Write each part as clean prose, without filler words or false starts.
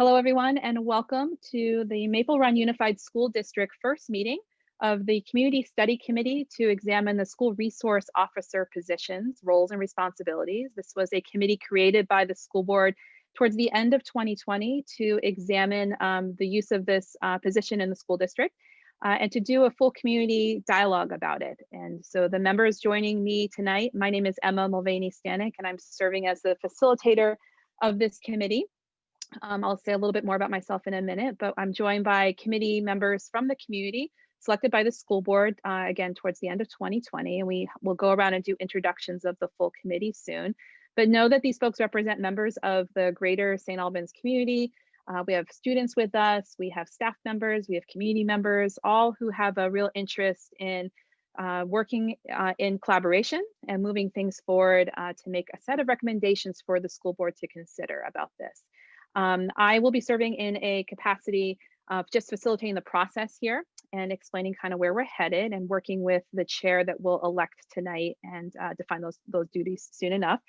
Hello, everyone, and welcome to the Maple Run Unified School District first meeting of the Community Study Committee to examine the school resource officer positions, roles, and responsibilities. This was a committee created by the school board towards the end of 2020 to examine the use of this position in the school district and to do a full community dialogue about it. And so the members joining me tonight, my name is Emma Mulvaney-Stanek, and I'm serving as the facilitator of this committee. I'll say a little bit more about myself in a minute, but I'm joined by committee members from the community selected by the school board, again, towards the end of 2020. And we will go around and do introductions of the full committee soon. But know that these folks represent members of the greater St. Albans community. We have students with us, we have staff members, we have community members, all who have a real interest in working in collaboration and moving things forward to make a set of recommendations for the school board to consider about this. I will be serving in a capacity of just facilitating the process here and explaining kind of where we're headed and working with the chair that we'll elect tonight and define those duties soon enough.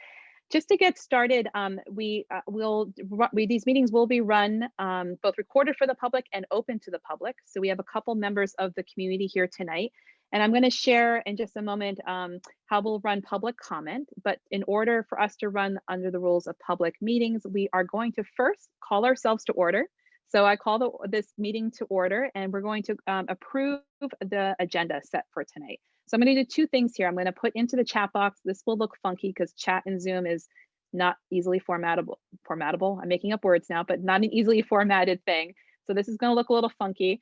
Just to get started, these meetings will be run both recorded for the public and open to the public. So we have a couple members of the community here tonight. And I'm going to share in just a moment how we'll run public comment. But in order for us to run under the rules of public meetings, we are going to first call ourselves to order. So I call this meeting to order, and we're going to approve the agenda set for tonight. So I'm going to do two things here. I'm going to put into the chat box. This will look funky because chat in Zoom is not easily formatable. I'm making up words now, but not an easily formatted thing. So this is going to look a little funky.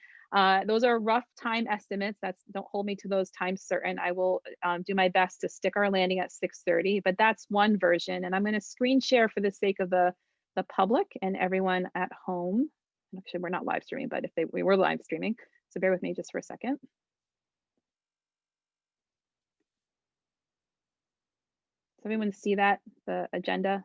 Those are rough time estimates. Don't hold me to those times certain. I will do my best to stick our landing at 6:30, but that's one version. And I'm going to screen share for the sake of the public and everyone at home. Actually, we're not live streaming, but if we were live streaming, so bear with me just for a second. Does everyone see that, the agenda?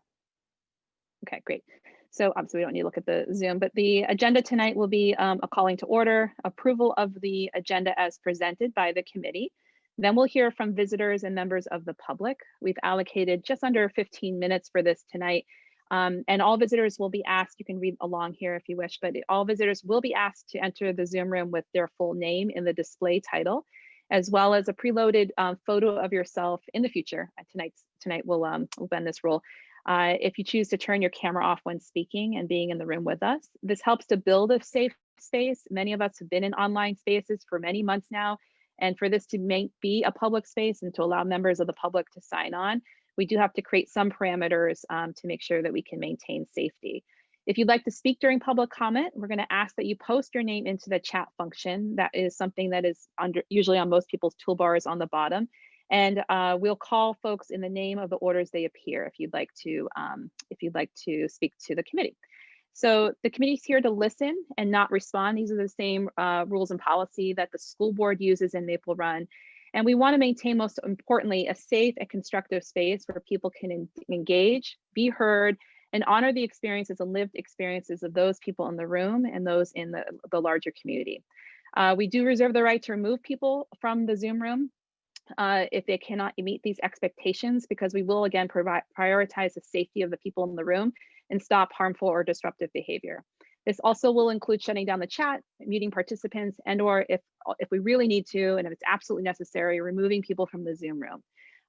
Okay, great. So obviously we don't need to look at the Zoom, but the agenda tonight will be a calling to order, approval of the agenda as presented by the committee. Then we'll hear from visitors and members of the public. We've allocated just under 15 minutes for this tonight. And all visitors will be asked, you can read along here if you wish, but all visitors will be asked to enter the Zoom room with their full name in the display title, as well as a preloaded photo of yourself in the future. Tonight we'll bend this rule. If you choose to turn your camera off when speaking and being in the room with us. This helps to build a safe space. Many of us have been in online spaces for many months now, and for this to be a public space and to allow members of the public to sign on, we do have to create some parameters to make sure that we can maintain safety. If you'd like to speak during public comment, we're going to ask that you post your name into the chat function. That is something that is usually on most people's toolbars on the bottom. And we'll call folks in the name of the orders they appear if you'd like to speak to the committee. So the committee's here to listen and not respond. These are the same rules and policy that the school board uses in Maple Run. And we want to maintain, most importantly, a safe and constructive space where people can engage, be heard, and honor the experiences and lived experiences of those people in the room and those in the larger community. We do reserve the right to remove people from the Zoom room if they cannot meet these expectations, because we will again prioritize the safety of the people in the room and stop harmful or disruptive behavior. This also will include shutting down the chat, muting participants, and/or if we really need to, and if it's absolutely necessary, removing people from the Zoom room.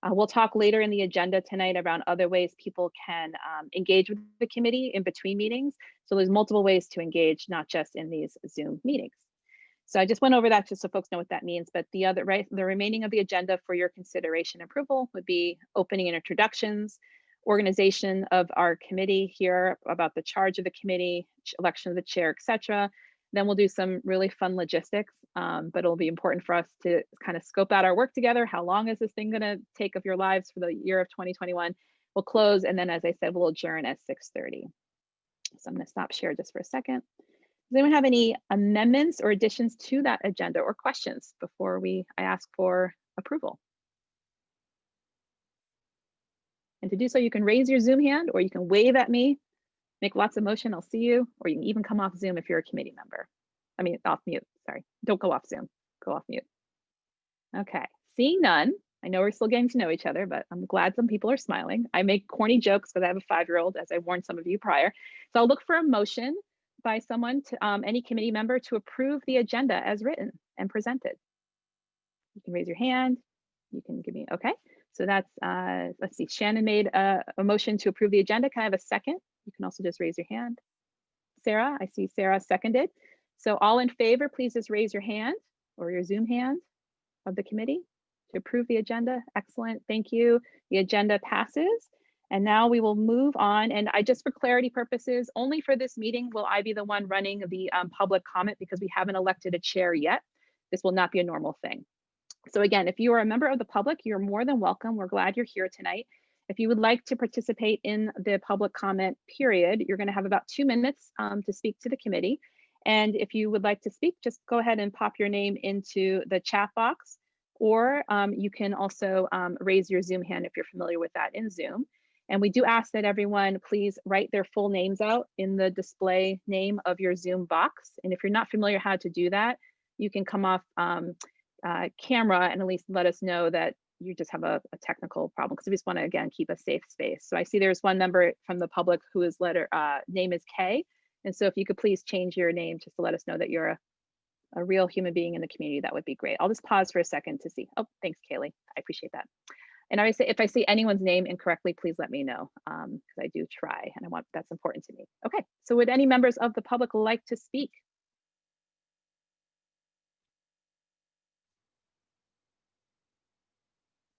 We'll talk later in the agenda tonight around other ways people can engage with the committee in between meetings. So there's multiple ways to engage, not just in these Zoom meetings. So I just went over that just so folks know what that means, but the remaining of the agenda for your consideration and approval would be opening and introductions, organization of our committee here, about the charge of the committee, election of the chair, etc. Then we'll do some really fun logistics, but it'll be important for us to kind of scope out our work together. How long is this thing going to take of your lives for the year of 2021? We'll close, and then, as I said, we'll adjourn at 6:30. So I'm going to stop share just for a second. Does anyone have any amendments or additions to that agenda or questions before I ask for approval? And to do so, you can raise your Zoom hand, or you can wave at me, make lots of motion, I'll see you, or you can even come off Zoom if you're a committee member. I mean, off mute, sorry. Don't go off Zoom, go off mute. Okay, seeing none, I know we're still getting to know each other, but I'm glad some people are smiling. I make corny jokes because I have a 5-year-old, as I warned some of you prior. So I'll look for a motion by someone to any committee member to approve the agenda as written and presented? You can raise your hand. You can give me, okay. So that's, let's see, Shannon made a motion to approve the agenda. Can I have a second? You can also just raise your hand. Sarah, I see Sarah seconded. So all in favor, please just raise your hand or your Zoom hand of the committee to approve the agenda. Excellent, thank you. The agenda passes. And now we will move on. And I just, for clarity purposes, only for this meeting will I be the one running the public comment because we haven't elected a chair yet. This will not be a normal thing. So again, if you are a member of the public, you're more than welcome. We're glad you're here tonight. If you would like to participate in the public comment period, you're going to have about 2 minutes to speak to the committee. And if you would like to speak, just go ahead and pop your name into the chat box, or you can also raise your Zoom hand if you're familiar with that in Zoom. And we do ask that everyone please write their full names out in the display name of your Zoom box. And if you're not familiar how to do that, you can come off camera and at least let us know that you just have a technical problem, because we just want to, again, keep a safe space. So I see there's one member from the public whose name is Kay. And so if you could please change your name just to let us know that you're a real human being in the community, that would be great. I'll just pause for a second to see. Oh, thanks, Kaylee. I appreciate that. And I say, if I see anyone's name incorrectly, please let me know, because I do try and that's important to me. Okay, so would any members of the public like to speak?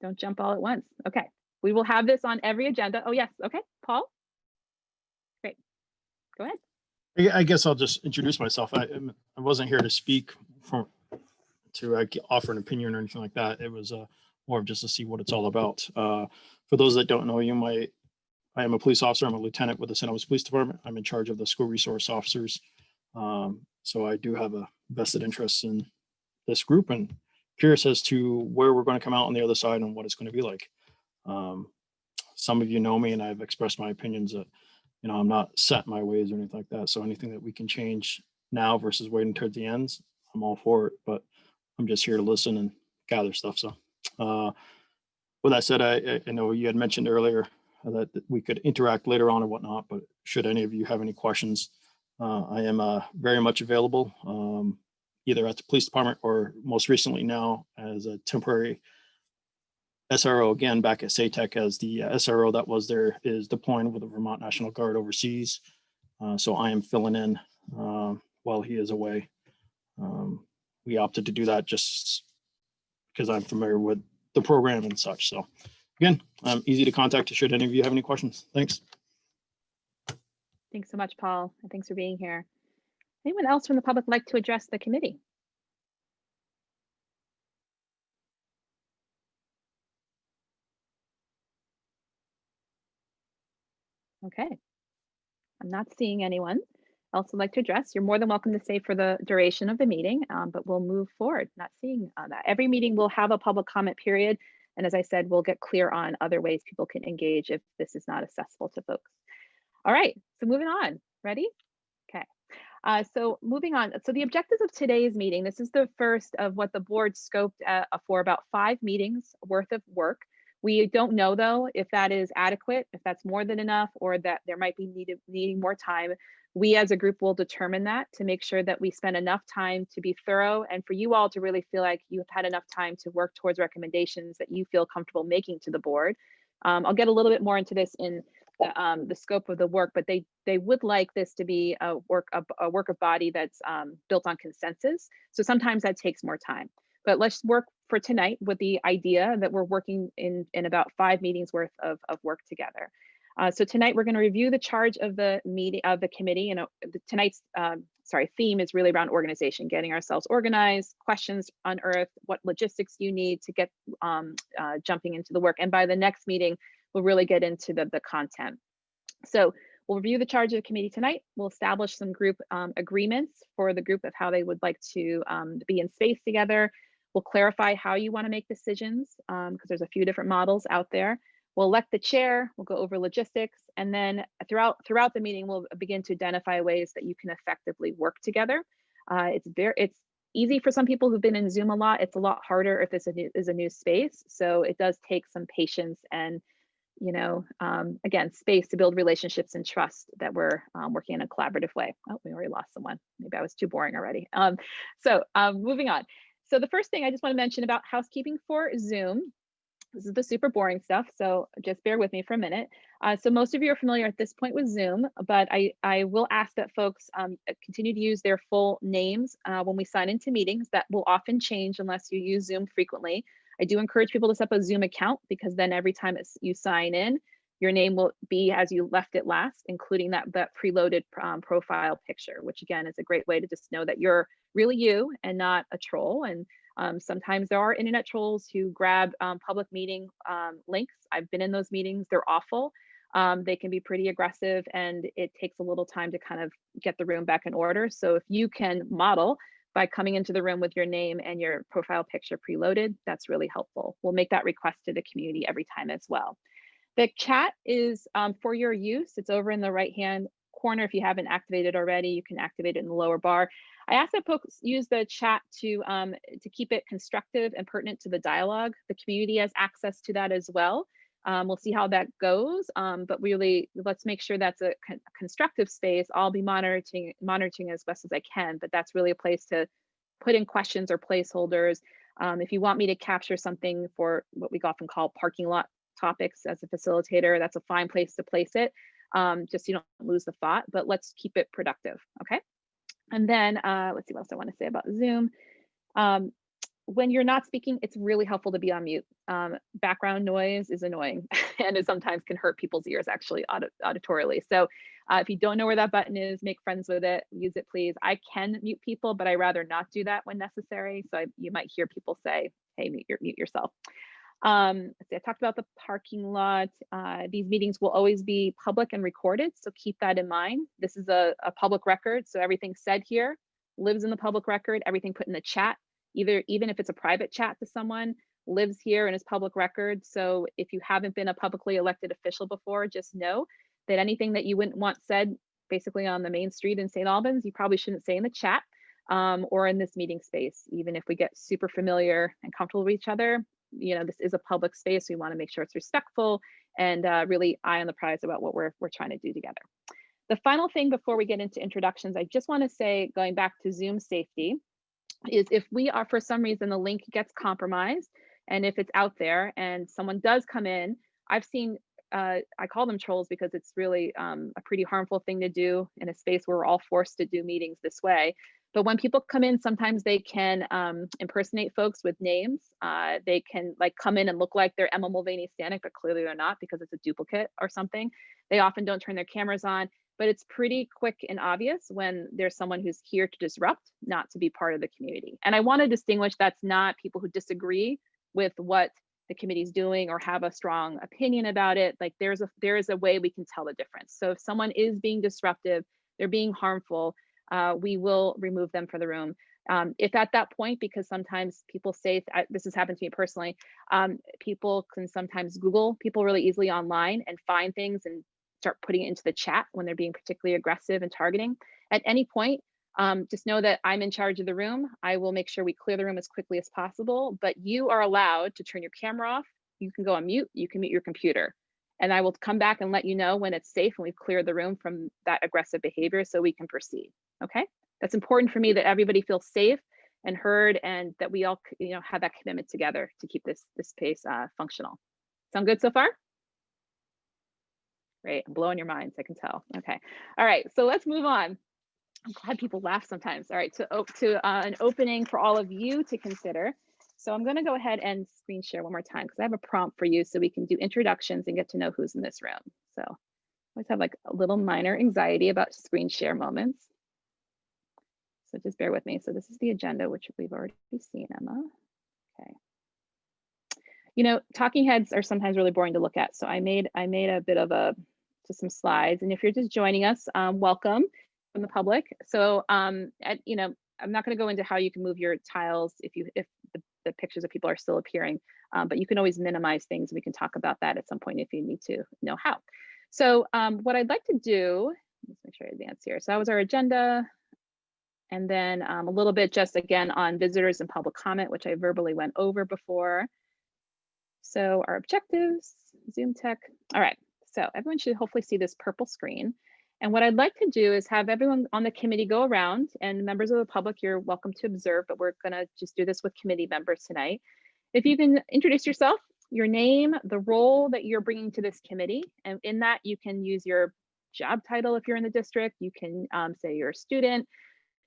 Don't jump all at once. Okay, we will have this on every agenda. Oh yes, okay, Paul? Great, go ahead. I guess I'll just introduce myself. I wasn't here to speak to offer an opinion or anything like that. It was more of just to see what it's all about. For those that don't know you, I am a police officer. I'm a lieutenant with the St. Albans Police Department. I'm in charge of the school resource officers. So I do have a vested interest in this group and curious as to where we're going to come out on the other side and what it's going to be like. Some of you know me and I've expressed my opinions that, I'm not set in my ways or anything like that. So anything that we can change now versus waiting towards the ends, I'm all for it, but I'm just here to listen and gather stuff. So with that said, I know you had mentioned earlier that we could interact later on or whatnot, but should any of you have any questions, I am very much available, either at the police department or most recently now as a temporary SRO, again, back at SATEC, as the SRO that was there is deploying with the Vermont National Guard overseas. So I am filling in while he is away. We opted to do that just because I'm familiar with the program and such. So again, I'm easy to contact should any of you have any questions. Thanks. Thanks so much, Paul, and thanks for being here. Anyone else from the public like to address the committee? Okay, I'm not seeing anyone else would like to address. You're more than welcome to stay for the duration of the meeting, but we'll move forward. Not seeing that. Every meeting will have a public comment period. And as I said, we'll get clear on other ways people can engage if this is not accessible to folks. All right, so moving on. Ready? Okay. So moving on. So the objectives of today's meeting, this is the first of what the board scoped for about 5 meetings worth of work. We don't know, though, if that is adequate, if that's more than enough, or that there might be needing more time. We as a group will determine that to make sure that we spend enough time to be thorough and for you all to really feel like you've had enough time to work towards recommendations that you feel comfortable making to the board. I'll get a little bit more into this in the scope of the work, but they would like this to be a work of body that's built on consensus. So sometimes that takes more time. But let's work for tonight with the idea that we're working in about 5 meetings worth of work together. So tonight we're going to review the charge of the meeting of the committee. Tonight's theme is really around organization, getting ourselves organized, questions unearthed, what logistics you need to get jumping into the work. And by the next meeting, we'll really get into the content. So we'll review the charge of the committee tonight. We'll establish some group agreements for the group of how they would like to be in space together. We'll clarify how you want to make decisions because there's a few different models out there. We'll elect the chair, we'll go over logistics, and then throughout the meeting, we'll begin to identify ways that you can effectively work together. It's easy for some people who've been in Zoom a lot. It's a lot harder if this is a new space. So it does take some patience and again, space to build relationships and trust that we're working in a collaborative way. Oh, we already lost someone. Maybe I was too boring already. Moving on. So the first thing I just want to mention about housekeeping for Zoom. This is the super boring stuff, so just bear with me for a minute. So most of you are familiar at this point with Zoom, but I will ask that folks continue to use their full names when we sign into meetings. That will often change unless you use Zoom frequently. I do encourage people to set up a Zoom account, because then every time you sign in, your name will be as you left it last, including that preloaded profile picture, which again is a great way to just know that you're really you and not a troll. And sometimes there are internet trolls who grab public meeting links. I've been in those meetings. They're awful. They can be pretty aggressive, and it takes a little time to kind of get the room back in order. So if you can model by coming into the room with your name and your profile picture preloaded, that's really helpful. We'll make that request to the community every time as well. The chat is for your use. It's over in the right-hand corner. If you haven't activated already, you can activate it in the lower bar. I ask that folks use the chat to keep it constructive and pertinent to the dialogue. The community has access to that as well. We'll see how that goes, but really let's make sure that's a constructive space. I'll be monitoring as best as I can, but that's really a place to put in questions or placeholders. If you want me to capture something for what we often call parking lot topics as a facilitator, that's a fine place to place it. Just so you don't lose the thought, but let's keep it productive, okay? And then let's see what else I want to say about Zoom. When you're not speaking, it's really helpful to be on mute. Background noise is annoying and it sometimes can hurt people's ears actually auditorily. So if you don't know where that button is, make friends with it, use it please. I can mute people, but I rather not do that when necessary. So you might hear people say, hey, mute yourself. Let's see, I talked about the parking lot. These meetings will always be public and recorded, so keep that in mind. This is a public record, so everything said here lives in the public record. Everything put in the chat, even if it's a private chat to someone, lives here and is public record. So if you haven't been a publicly elected official before, just know that anything that you wouldn't want said basically on the main street in St. Albans, you probably shouldn't say in the chat or in this meeting space. Even if we get super familiar and comfortable with each other, this is a public space. We want to make sure it's respectful and really eye on the prize about what we're trying to do together. The final thing before we get into introductions, I just want to say, going back to Zoom safety, is if we are, for some reason, the link gets compromised, and if it's out there and someone does come in, I've seen, I call them trolls because it's really a pretty harmful thing to do in a space where we're all forced to do meetings this way. But when people come in, sometimes they can impersonate folks with names. They can come in and look like they're Emma Mulvaney Stanek, but clearly they're not because it's a duplicate or something. They often don't turn their cameras on, but it's pretty quick and obvious when there's someone who's here to disrupt, not to be part of the community. And I want to distinguish that's not people who disagree with what the committee's doing or have a strong opinion about it. There is a way we can tell the difference. So if someone is being disruptive, they're being harmful, we will remove them from the room. If at that point, because sometimes people say, this has happened to me personally, people can sometimes Google people really easily online and find things and start putting it into the chat when they're being particularly aggressive and targeting. At any point, just know that I'm in charge of the room. I will make sure we clear the room as quickly as possible, but you are allowed to turn your camera off. You can go on mute, you can mute your computer. And I will come back and let you know when it's safe and we've cleared the room from that aggressive behavior so we can proceed, okay? That's important for me that everybody feels safe and heard and that we all have that commitment together to keep this space functional. Sound good so far? Great, I'm blowing your minds, I can tell. Okay, all right, so let's move on. I'm glad people laugh sometimes. All right, to an opening for all of you to consider. So I'm gonna go ahead and screen share one more time because I have a prompt for you so we can do introductions and get to know who's in this room. So I always have a little minor anxiety about screen share moments. So just bear with me. So this is the agenda, which we've already seen, Emma. Okay. Talking heads are sometimes really boring to look at. So I made a bit of just some slides. And if you're just joining us, welcome from the public. So I'm not going to go into how you can move your tiles if the pictures of people are still appearing, but you can always minimize things. We can talk about that at some point if you need to know how. So what I'd like to do, let's make sure I advance here. So that was our agenda. And then a little bit just again on visitors and public comment, which I verbally went over before. So our objectives, Zoom tech. All right, so everyone should hopefully see this purple screen. And what I'd like to do is have everyone on the committee go around, and members of the public, you're welcome to observe, but we're gonna just do this with committee members tonight. If you can introduce yourself, your name, the role that you're bringing to this committee, and in that you can use your job title if you're in the district, you can say you're a student,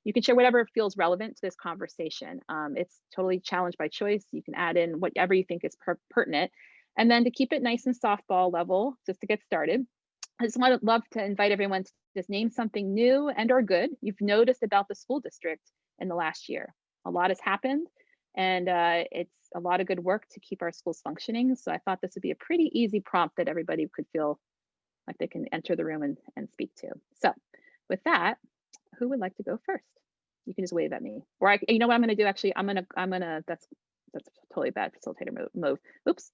you can share whatever feels relevant to this conversation. It's totally challenge by choice. You can add in whatever you think is pertinent. And then to keep it nice and softball level, just to get started, I just want to love to invite everyone to just name something new and or good you've noticed about the school district in the last year. A lot has happened, and it's a lot of good work to keep our schools functioning. So I thought this would be a pretty easy prompt that everybody could feel like they can enter the room and speak to. So with that, who would like to go first? You can just wave at me, or you know what I'm going to do? Actually, I'm gonna. That's totally a bad facilitator move. Oops,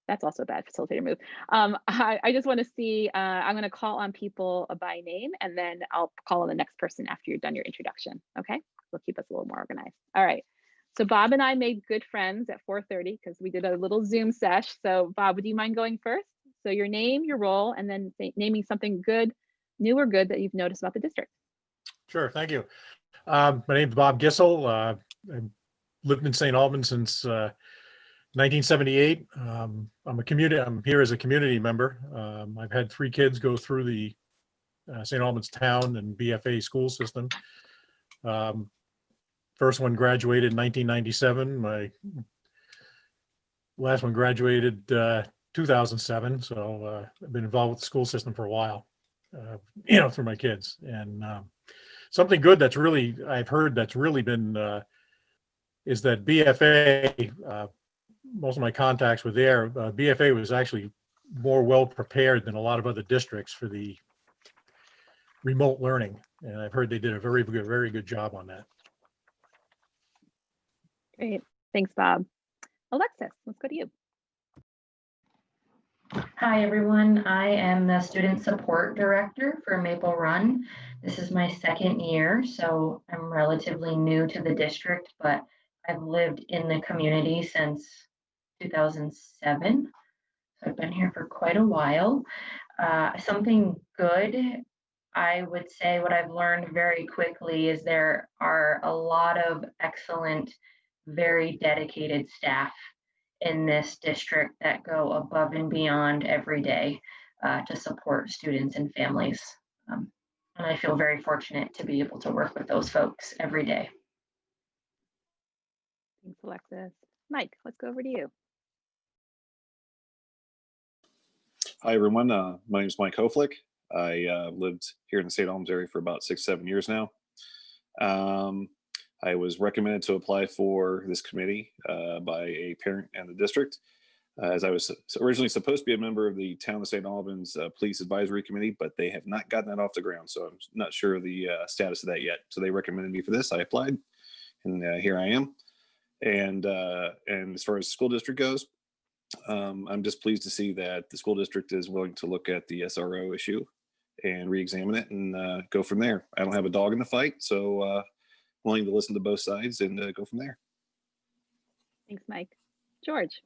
that's also a bad facilitator move. I just want to see. I'm going to call on people by name, and then I'll call on the next person after you're done your introduction. Okay, we'll keep us a little more organized. All right. So Bob and I made good friends at 4:30 because we did a little Zoom sesh. So Bob, would you mind going first? So your name, your role, and then naming something good, new or good that you've noticed about the district. Sure, thank you. My name is Bob Gissel. I've lived in St. Albans since 1978. I'm here as a community member. I've had 3 kids go through the St. Albans town and BFA school system. First one graduated in 1997. My last one graduated 2007. So I've been involved with the school system for a while, through my kids. And something good that's really, I've heard that's really been, is that BFA, most of my contacts were there. BFA was actually more well prepared than a lot of other districts for the remote learning. And I've heard they did a very good job on that. Great, thanks, Bob. Alexis, let's go to you. Hi, everyone. I am the Student Support Director for Maple Run. This is my 2nd year, so I'm relatively new to the district, but I've lived in the community since 2007. So I've been here for quite a while. Something good, I would say what I've learned very quickly is there are a lot of excellent, very dedicated staff in this district that go above and beyond every day to support students and families. And I feel very fortunate to be able to work with those folks every day. Thanks, Alexis. Mike, let's go over to you. Hi, everyone. My name is Mike Hoflick. I lived here in the St. Albans area for about 6-7 years now. I was recommended to apply for this committee by a parent and the district, as I was originally supposed to be a member of the Town of St. Albans Police Advisory Committee, but they have not gotten that off the ground, so I'm not sure of the status of that yet. So they recommended me for this. I applied, and here I am. And as far as the school district goes, I'm just pleased to see that the school district is willing to look at the SRO issue and re-examine it and go from there. I don't have a dog in the fight, so willing to listen to both sides and go from there. Thanks, Mike. George.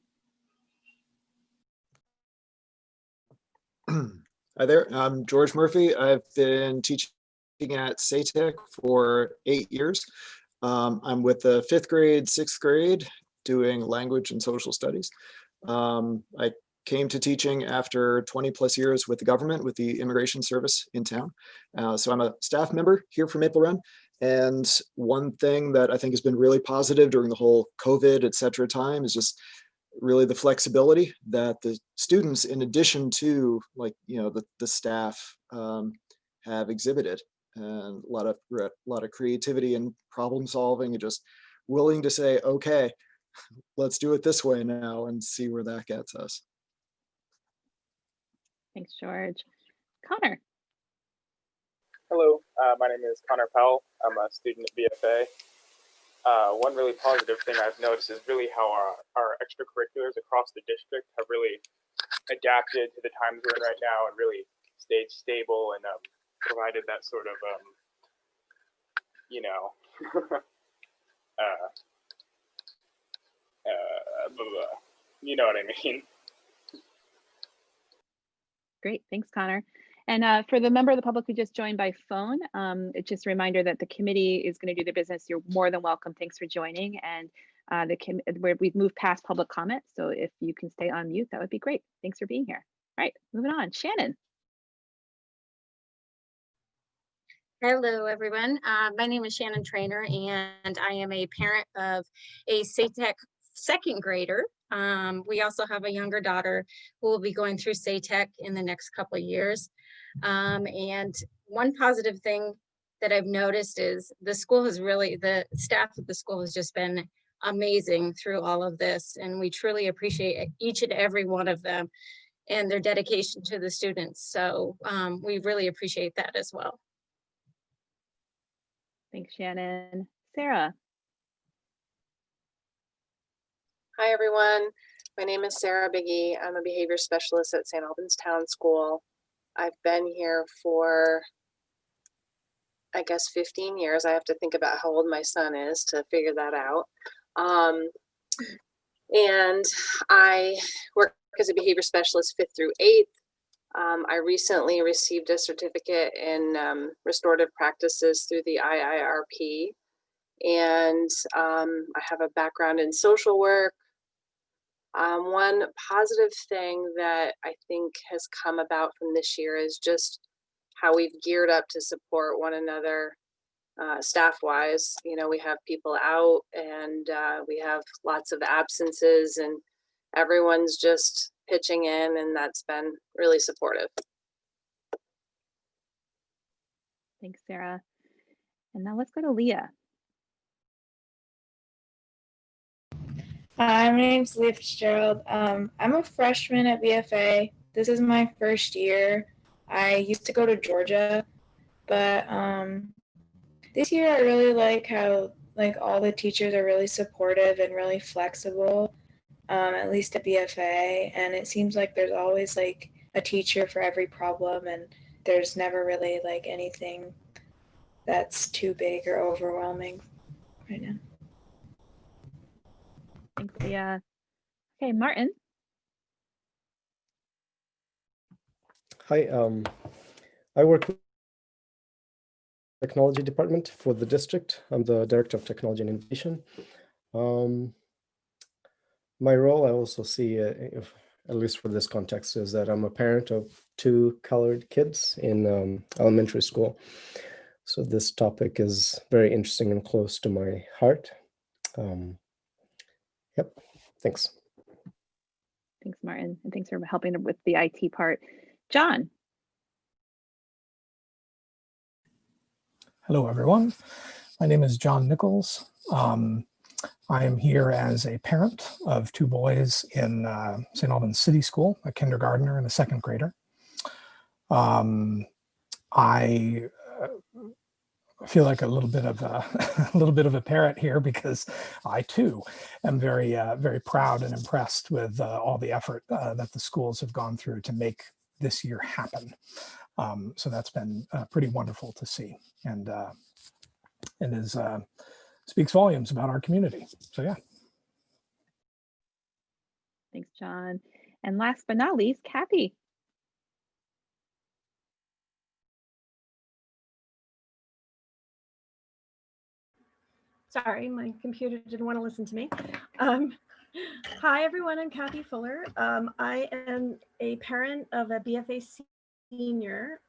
Hi there, I'm George Murphy. I've been teaching at SATEC for 8 years. I'm with the 5th grade, 6th grade, doing language and social studies. I came to teaching after 20+ years with the government, with the immigration service in town. So I'm a staff member here for Maple Run. And one thing that I think has been really positive during the whole COVID, et cetera, time is just really the flexibility that the students, in addition to the staff, have exhibited, and a lot of creativity and problem solving, and just willing to say, okay, let's do it this way now and see where that gets us. Thanks, George. Connor. Hello, my name is Connor Powell. I'm a student at BFA. One really positive thing I've noticed is really how our extracurriculars across the district have really adapted to the times we're in right now and really stayed stable and provided that sort of, you know what I mean. Great, thanks, Connor. And for the member of the public who just joined by phone, it's just a reminder that the committee is going to do their business. You're more than welcome. Thanks for joining. And we've moved past public comment, so if you can stay on mute, that would be great. Thanks for being here. All right, moving on. Shannon. Hello, everyone. My name is Shannon Trainer, and I am a parent of a SATEC second grader. We also have a younger daughter who will be going through SATEC in the next couple of years. And one positive thing that I've noticed is the staff at the school has just been amazing through all of this. And we truly appreciate each and every one of them and their dedication to the students. So we really appreciate that as well. Thanks, Shannon. Sarah. Hi, everyone. My name is Sarah Biggie. I'm a behavior specialist at St. Albans Town School. I've been here for, I guess, 15 years. I have to think about how old my son is to figure that out. And I work as a behavior specialist 5th through 8th. I recently received a certificate in restorative practices through the IIRP. And I have a background in social work. One positive thing that I think has come about from this year is just how we've geared up to support one another staff-wise. You know, we have people out and we have lots of absences and everyone's just pitching in, and that's been really supportive. Thanks, Sarah. And now let's go to Leah. Hi, my name's Liv Fitzgerald. I'm a freshman at BFA. This is my first year. I used to go to Georgia, but this year I really like how all the teachers are really supportive and really flexible, at least at BFA. And it seems like there's always a teacher for every problem, and there's never really anything that's too big or overwhelming right now. Thanks, Leah. Okay, Martin. Hi, I work with the technology department for the district. I'm the director of technology and innovation. My role, I also see, at least for this context, is that I'm a parent of 2 colored kids in elementary school. So this topic is very interesting and close to my heart. Yep, thanks. Thanks, Martin, and thanks for helping with the IT part. John. Hello, everyone. My name is John Nichols. I am here as a parent of 2 boys in St. Albans City School, a kindergartner and a second grader. I feel like a little bit of a parent here because I too am very proud and impressed with all the effort that the schools have gone through to make this year happen. So that's been pretty wonderful to see, and speaks volumes about our community. So yeah. Thanks, John. And last but not least, Kathy. Sorry, my computer didn't want to listen to me. Hi, everyone. I'm Kathy Fuller. I am a parent of a BFA senior.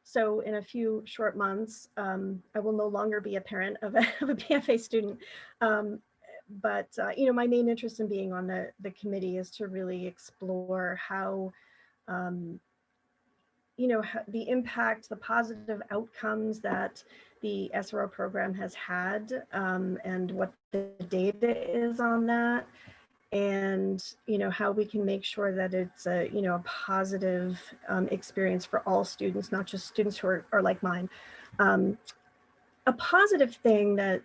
So in a few short months, I will no longer be a parent of a BFA student. But you know, my main interest in being on the committee is to really explore how, you know, the impact, the positive outcomes that the SRO program has had, and what the data is on that, and you know, how we can make sure that it's a, you know, a positive experience for all students, not just students who are like mine. A positive thing that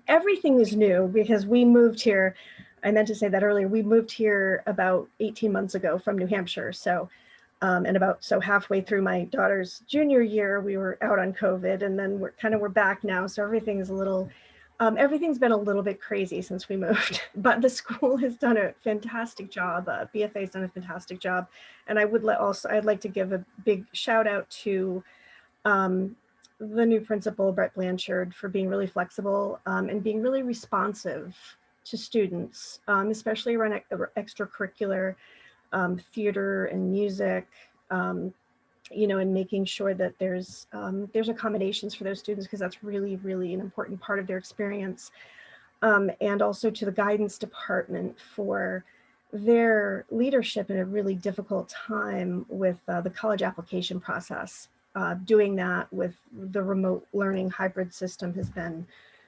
everything is new because we moved here. I meant to say that earlier. We moved here about 18 months ago from New Hampshire. So, and so halfway through my daughter's junior year, we were out on COVID, and then we're back now. So everything is a little Everything's been a little bit crazy since we moved, but the school has done a fantastic job. BFA has done a fantastic job. And I would I'd like to give a big shout out to the new principal, Brett Blanchard, for being really flexible and being really responsive to students, especially around extracurricular theater and music, you know, and making sure that there's accommodations for those students, because that's really, really an important part of their experience. And also to the guidance department for their leadership in a really difficult time with the college application process. Doing that with the remote learning hybrid system has been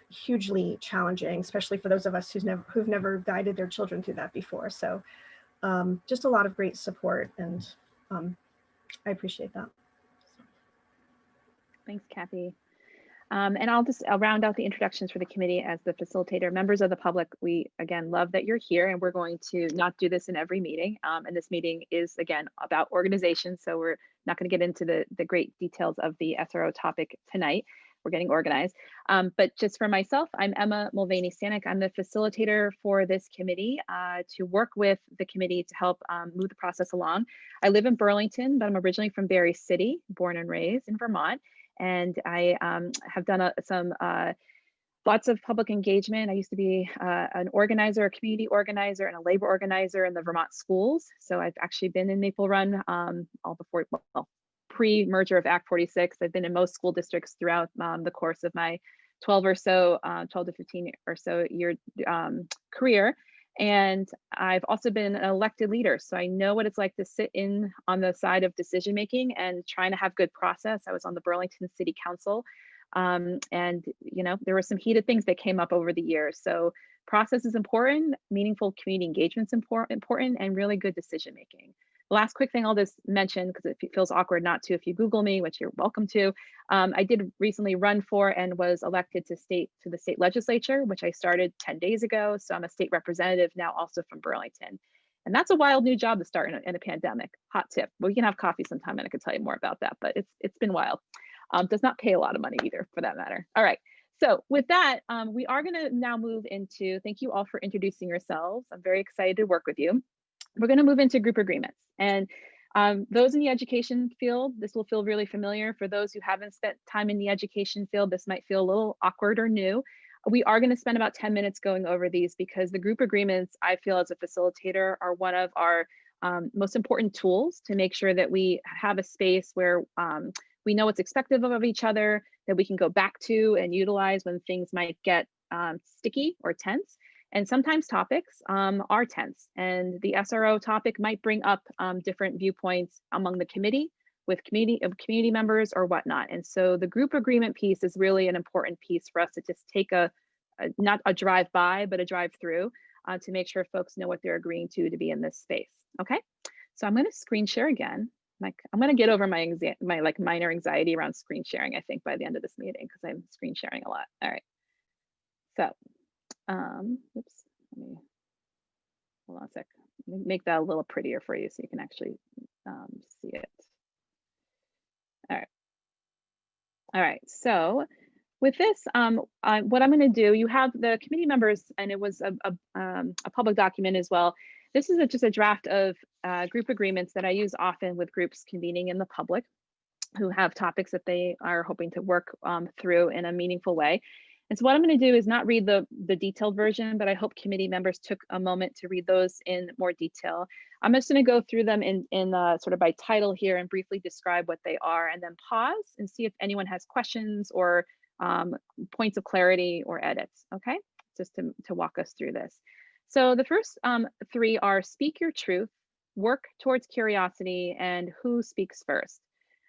hugely challenging, especially for those of us who've never guided their children through that before. So just a lot of great support, and I appreciate that. Thanks, Kathy. And I'll round out the introductions for the committee as the facilitator. Members of the public, we again love that you're here, and we're going to not do this in every meeting. And this meeting is again about organization, so we're not going to get into the great details of the SRO topic tonight. We're getting organized. But just for myself, I'm Emma Mulvaney-Stanek. I'm the facilitator for this committee to work with the committee to help move the process along. I live in Burlington, but I'm originally from Berry City, born and raised in Vermont. And I have done lots of public engagement. I used to be an organizer, a community organizer, and a labor organizer in the Vermont schools. So I've actually been in Maple Run all before, well, pre-merger of Act 46. I've been in most school districts throughout the course of my 12 to 15 or so year career. And I've also been an elected leader, so I know what it's like to sit in on the side of decision making and trying to have good process. I was on the Burlington City Council, and you know, there were some heated things that came up over the years. So process is important, meaningful community engagement's important, and really good decision making. The last quick thing I'll just mention, because it feels awkward not to if you Google me, which you're welcome to. I did recently run for and was elected to the state legislature, which I started 10 days ago. So I'm a state representative now, also from Burlington. And that's a wild new job to start in a pandemic. Hot tip. We can have coffee sometime and I can tell you more about that, but it's been wild. Does not pay a lot of money either, for that matter. All right. So with that, we are going to now move into, thank you all for introducing yourselves. I'm very excited to work with you. We're going to move into group agreements. And those in the education field, this will feel really familiar. For those who haven't spent time in the education field, this might feel a little awkward or new. We are going to spend about 10 minutes going over these, because the group agreements, I feel as a facilitator, are one of our most important tools to make sure that we have a space where we know what's expected of each other, that we can go back to and utilize when things might get sticky or tense. And sometimes topics are tense, and the SRO topic might bring up different viewpoints among the committee, with community members or whatnot. And so the group agreement piece is really an important piece for us to just take not a drive by, but a drive through to make sure folks know what they're agreeing to be in this space. Okay, so I'm going to screen share again. I'm going to get over my like minor anxiety around screen sharing, I think, by the end of this meeting, because I'm screen sharing a lot. All right, so. Oops, let me hold on a sec. Let me make that a little prettier for you so you can actually see it. All right, so with this, what I'm going to do, you have the committee members, and it was a public document as well. This is just a draft of group agreements that I use often with groups convening in the public who have topics that they are hoping to work through in a meaningful way. And so what I'm going to do is not read the detailed version, but I hope committee members took a moment to read those in more detail. I'm just going to go through them in sort of by title here and briefly describe what they are, and then pause and see if anyone has questions or points of clarity or edits, okay? Just to walk us through this. So the first three are speak your truth, work towards curiosity, and who speaks first.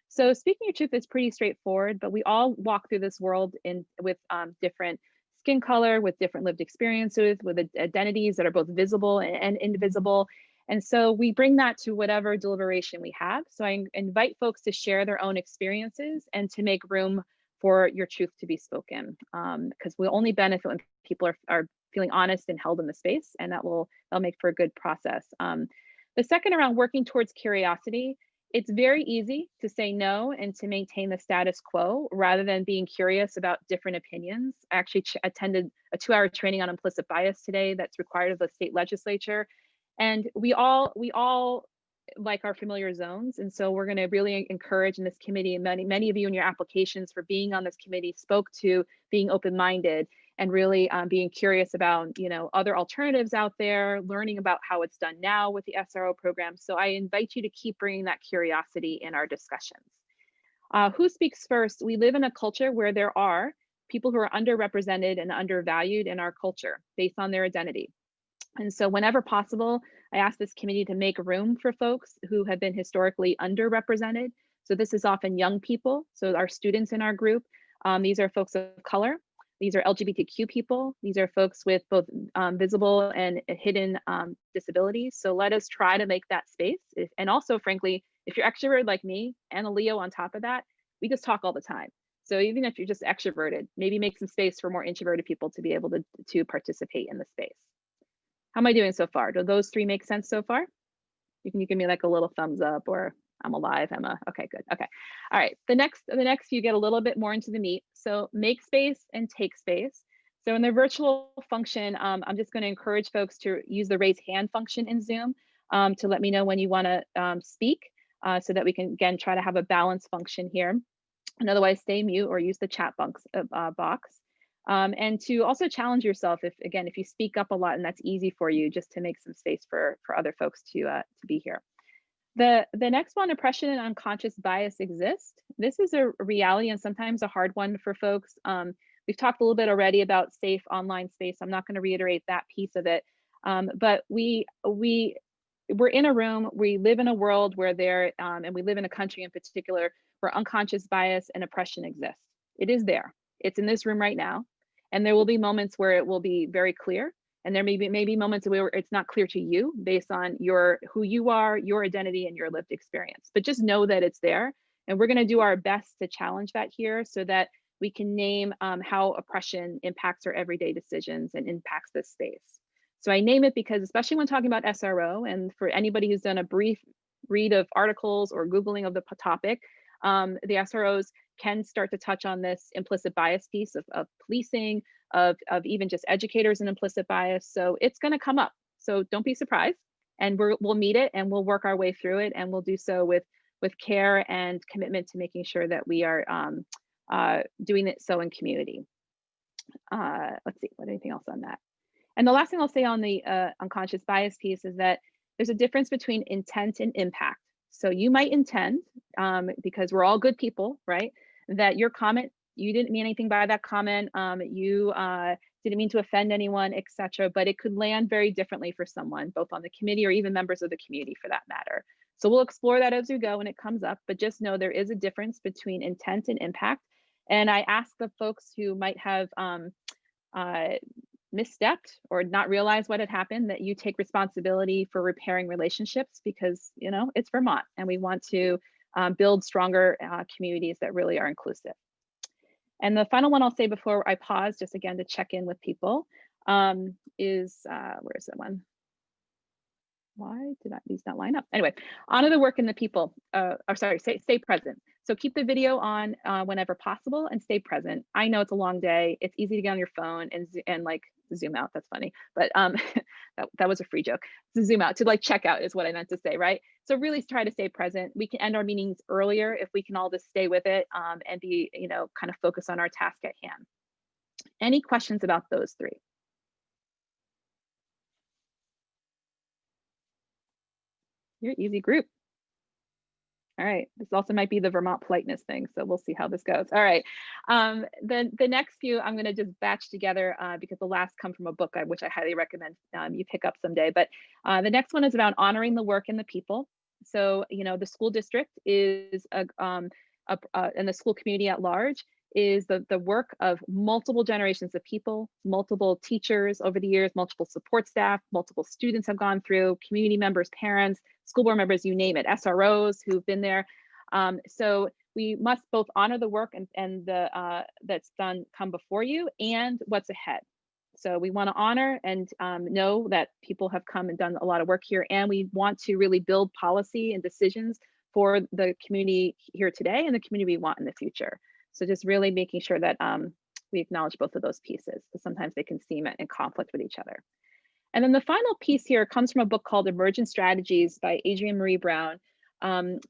So speaking your truth is pretty straightforward, but we all walk through this world with different skin color, with different lived experiences, with identities that are both visible and invisible. And so we bring that to whatever deliberation we have. So I invite folks to share their own experiences and to make room for your truth to be spoken, because we'll only benefit when people are feeling honest and held in the space, and that'll make for a good process. The second, around working towards curiosity, It's very easy to say no and to maintain the status quo rather than being curious about different opinions. I actually attended a 2-hour training on implicit bias today that's required of the state legislature. And we all like our familiar zones. And so we're going to really encourage in this committee, and many of you in your applications for being on this committee spoke to being open-minded and really being curious about, you know, other alternatives out there, learning about how it's done now with the SRO program. So I invite you to keep bringing that curiosity in our discussions. Who speaks first? We live in a culture where there are people who are underrepresented and undervalued in our culture based on their identity. And so whenever possible, I ask this committee to make room for folks who have been historically underrepresented. So this is often young people. So our students in our group, these are folks of color. These are LGBTQ people. These are folks with both visible and hidden disabilities. So let us try to make that space. And also, frankly, if you're extroverted like me and a Leo on top of that, we just talk all the time. So even if you're just extroverted, maybe make some space for more introverted people to be able to participate in the space. How am I doing so far? Do those 3 make sense so far? You can give me like a little thumbs up, or I'm alive, Emma. Okay, good. Okay. All right. The next you get a little bit more into the meat. So make space and take space. So in the virtual function, I'm just going to encourage folks to use the raise hand function in Zoom to let me know when you want to speak so that we can, again, try to have a balance function here. And otherwise stay mute or use the chat box. And to also challenge yourself if you speak up a lot and that's easy for you, just to make some space for other folks to be here. The next one, oppression and unconscious bias exist. This is a reality and sometimes a hard one for folks. We've talked a little bit already about safe online space. I'm not going to reiterate that piece of it, but we're in a room, we live in a world where and we live in a country in particular where unconscious bias and oppression exist. It is there. It's in this room right now. And there will be moments where it will be very clear. And there may be moments where it's not clear to you based on who you are, your identity, and your lived experience. But just know that it's there. And we're going to do our best to challenge that here so that we can name how oppression impacts our everyday decisions and impacts this space. So I name it because, especially when talking about SRO, and for anybody who's done a brief read of articles or Googling of the topic, the SROs can start to touch on this implicit bias piece of policing, of even just educators and implicit bias. So it's going to come up. So don't be surprised. And we'll meet it and we'll work our way through it. And we'll do so with care and commitment to making sure that we are doing it so in community. Let's see, anything else on that? And the last thing I'll say on the unconscious bias piece is that there's a difference between intent and impact. So you might intend, because we're all good people, right? That your comment, you didn't mean anything by that comment, you didn't mean to offend anyone, etc. But it could land very differently for someone, both on the committee or even members of the community for that matter. So we'll explore that as we go when it comes up, but just know there is a difference between intent and impact. And I ask the folks who might have misstepped or not realized what had happened, that you take responsibility for repairing relationships, because it's Vermont and we want to build stronger communities that really are inclusive. And the final one I'll say before I pause, just again to check in with people, is where is that one? Why did these not line up? Anyway, honor the work and the people, stay present. So keep the video on whenever possible and stay present. I know it's a long day. It's easy to get on your phone and like zoom out. That's funny, but that was a free joke. To zoom out, to like check out is what I meant to say, right? So really try to stay present. We can end our meetings earlier if we can all just stay with it and be, kind of focus on our task at hand. Any questions about those 3? You're an easy group. All right, this also might be the Vermont politeness thing, so we'll see how this goes. All right, the next few I'm gonna just batch together because the last come from a book, which I highly recommend you pick up someday. But the next one is about honoring the work and the people. So, the school district is, and the school community at large is the work of multiple generations of people, multiple teachers over the years, multiple support staff, multiple students have gone through, community members, parents, school board members, you name it, SROs who've been there. So we must both honor the work and the that's done come before you and what's ahead. So we want to honor and know that people have come and done a lot of work here, and we want to really build policy and decisions for the community here today and the community we want in the future. So just really making sure that we acknowledge both of those pieces, because sometimes they can seem in conflict with each other. And then the final piece here comes from a book called Emergent Strategies by Adrienne Marie Brown,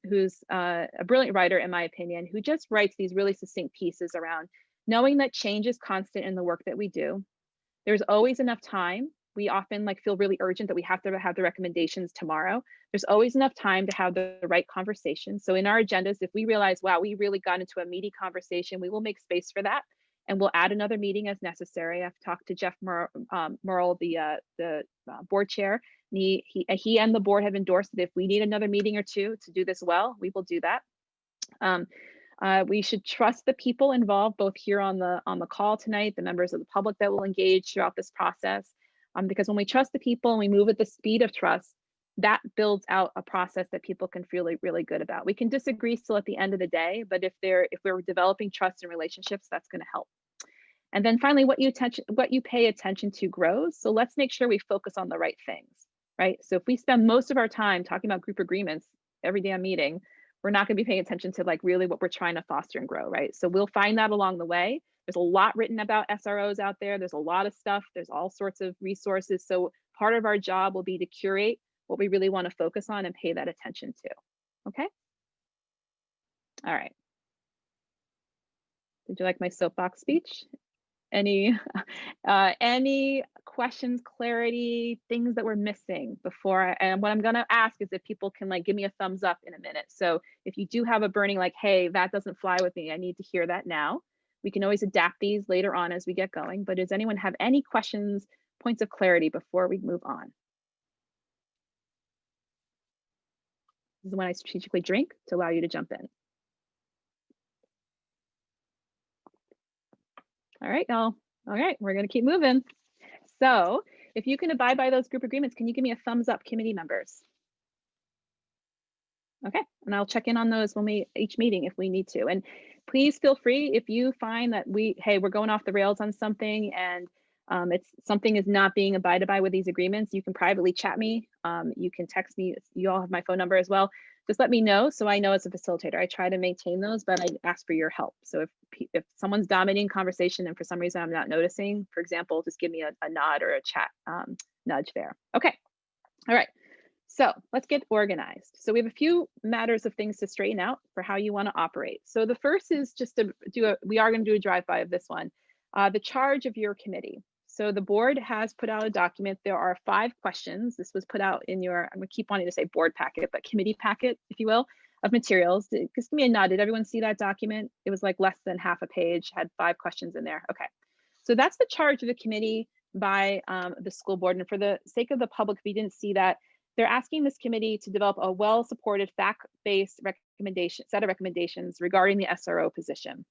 who's a brilliant writer, in my opinion, who just writes these really succinct pieces around knowing that change is constant in the work that we do. There's always enough time. We often feel really urgent that we have to have the recommendations tomorrow. There's always enough time to have the right conversation. So in our agendas, if we realize, wow, we really got into a meaty conversation, we will make space for that. And we'll add another meeting as necessary. I've talked to Jeff Merle, the board chair. And he and the board have endorsed that if we need another meeting or two to do this well, we will do that. We should trust the people involved, both here on the call tonight, the members of the public that will engage throughout this process. Because when we trust the people and we move at the speed of trust, that builds out a process that people can feel really good about. We can disagree still at the end of the day, but if we're developing trust and relationships, that's going to help. And then finally, what you pay attention to grows. So let's make sure we focus on the right things, right? So if we spend most of our time talking about group agreements every damn meeting, we're not going to be paying attention to really what we're trying to foster and grow, right? So we'll find that along the way. There's a lot written about SROs out there. There's a lot of stuff. There's all sorts of resources. So part of our job will be to curate what we really want to focus on and pay that attention to. Okay. All right. Did you like my soapbox speech? Any questions, clarity, things that we're missing before? And what I'm going to ask is if people can give me a thumbs up in a minute. So if you do have a burning hey, that doesn't fly with me, I need to hear that now. We can always adapt these later on as we get going. But does anyone have any questions, points of clarity before we move on? This is when I strategically drink to allow you to jump in. All right, y'all. All right, we're going to keep moving. So if you can abide by those group agreements, can you give me a thumbs up, committee members? Okay, and I'll check in on those when each meeting if we need to. And please feel free if you find that we're going off the rails on something and something is not being abided by with these agreements, you can privately chat me. You can text me. You all have my phone number as well. Just let me know so I know as a facilitator. I try to maintain those, but I ask for your help. So if someone's dominating conversation and for some reason I'm not noticing, for example, just give me a nod or a chat nudge there. Okay, all right. So let's get organized. So we have a few matters of things to straighten out for how you want to operate. So the first is just to we are going to do a drive-by of this one, the charge of your committee. So the board has put out a document. There are 5 questions. This was put out in your, I'm going to keep wanting to say board packet, but committee packet, if you will, of materials. Just give me a nod. Did everyone see that document? It was less than half a page, had 5 questions in there. Okay. So that's the charge of the committee by the school board. And for the sake of the public, if you didn't see that, they're asking this committee to develop a well-supported fact-based set of recommendations regarding the SRO position.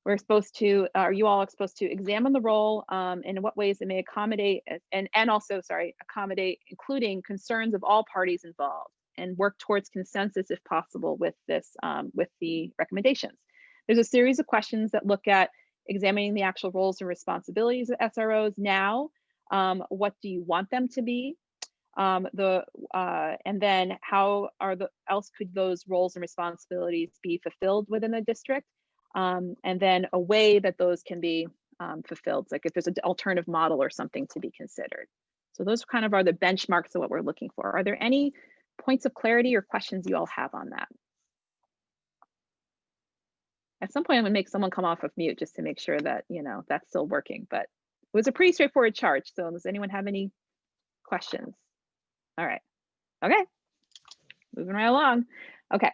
We're supposed to, you all are supposed to examine the role and in what ways it may accommodate and also, accommodate, including concerns of all parties involved, and work towards consensus if possible with this, with the recommendations. There's a series of questions that look at examining the actual roles and responsibilities of SROs now. What do you want them to be? And then how else could those roles and responsibilities be fulfilled within the district? And then a way that those can be fulfilled, like if there's an alternative model or something to be considered. So those kind of are the benchmarks of what we're looking for. Are there any points of clarity or questions you all have on that? At some point, I'm gonna make someone come off of mute just to make sure that, that's still working, but it was a pretty straightforward charge. So does anyone have any questions? All right, okay, moving right along. Okay,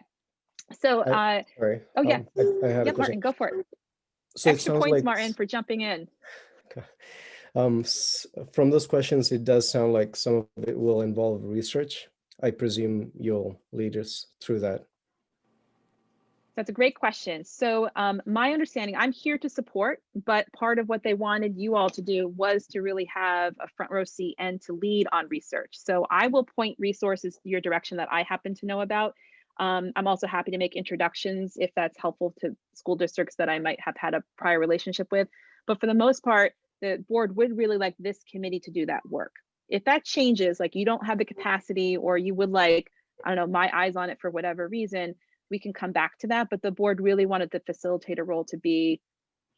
so, sorry. Oh yeah, I had a question. Martin, go for it. So Extra points, Martin, for jumping in. Okay. From those questions, it does sound like some of it will involve research. I presume you'll lead us through that. That's a great question. So my understanding, I'm here to support, but part of what they wanted you all to do was to really have a front row seat and to lead on research. So I will point resources your direction that I happen to know about. I'm also happy to make introductions if that's helpful to school districts that I might have had a prior relationship with. But for the most part, the board would really like this committee to do that work. If that changes, like you don't have the capacity or you would like I don't know, my eyes on it for whatever reason, we can come back to that. But the board really wanted the facilitator role to be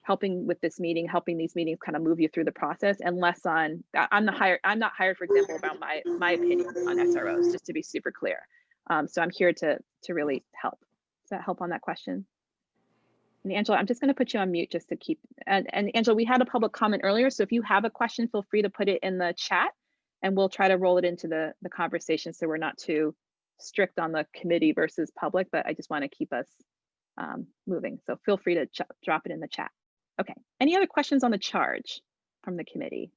helping with this meeting, helping these meetings kind of move you through the process, and less on, I'm not hired, for example, about my opinions on SROs, just to be super clear. So I'm here to really help. Does that help on that question? And Angela, I'm just going to put you on mute just to keep, and Angela, we had a public comment earlier, so if you have a question, feel free to put it in the chat and we'll try to roll it into the conversation so we're not too strict on the committee versus public, but I just want to keep us moving. So feel free to drop it in the chat. Okay, any other questions on the charge from the committee?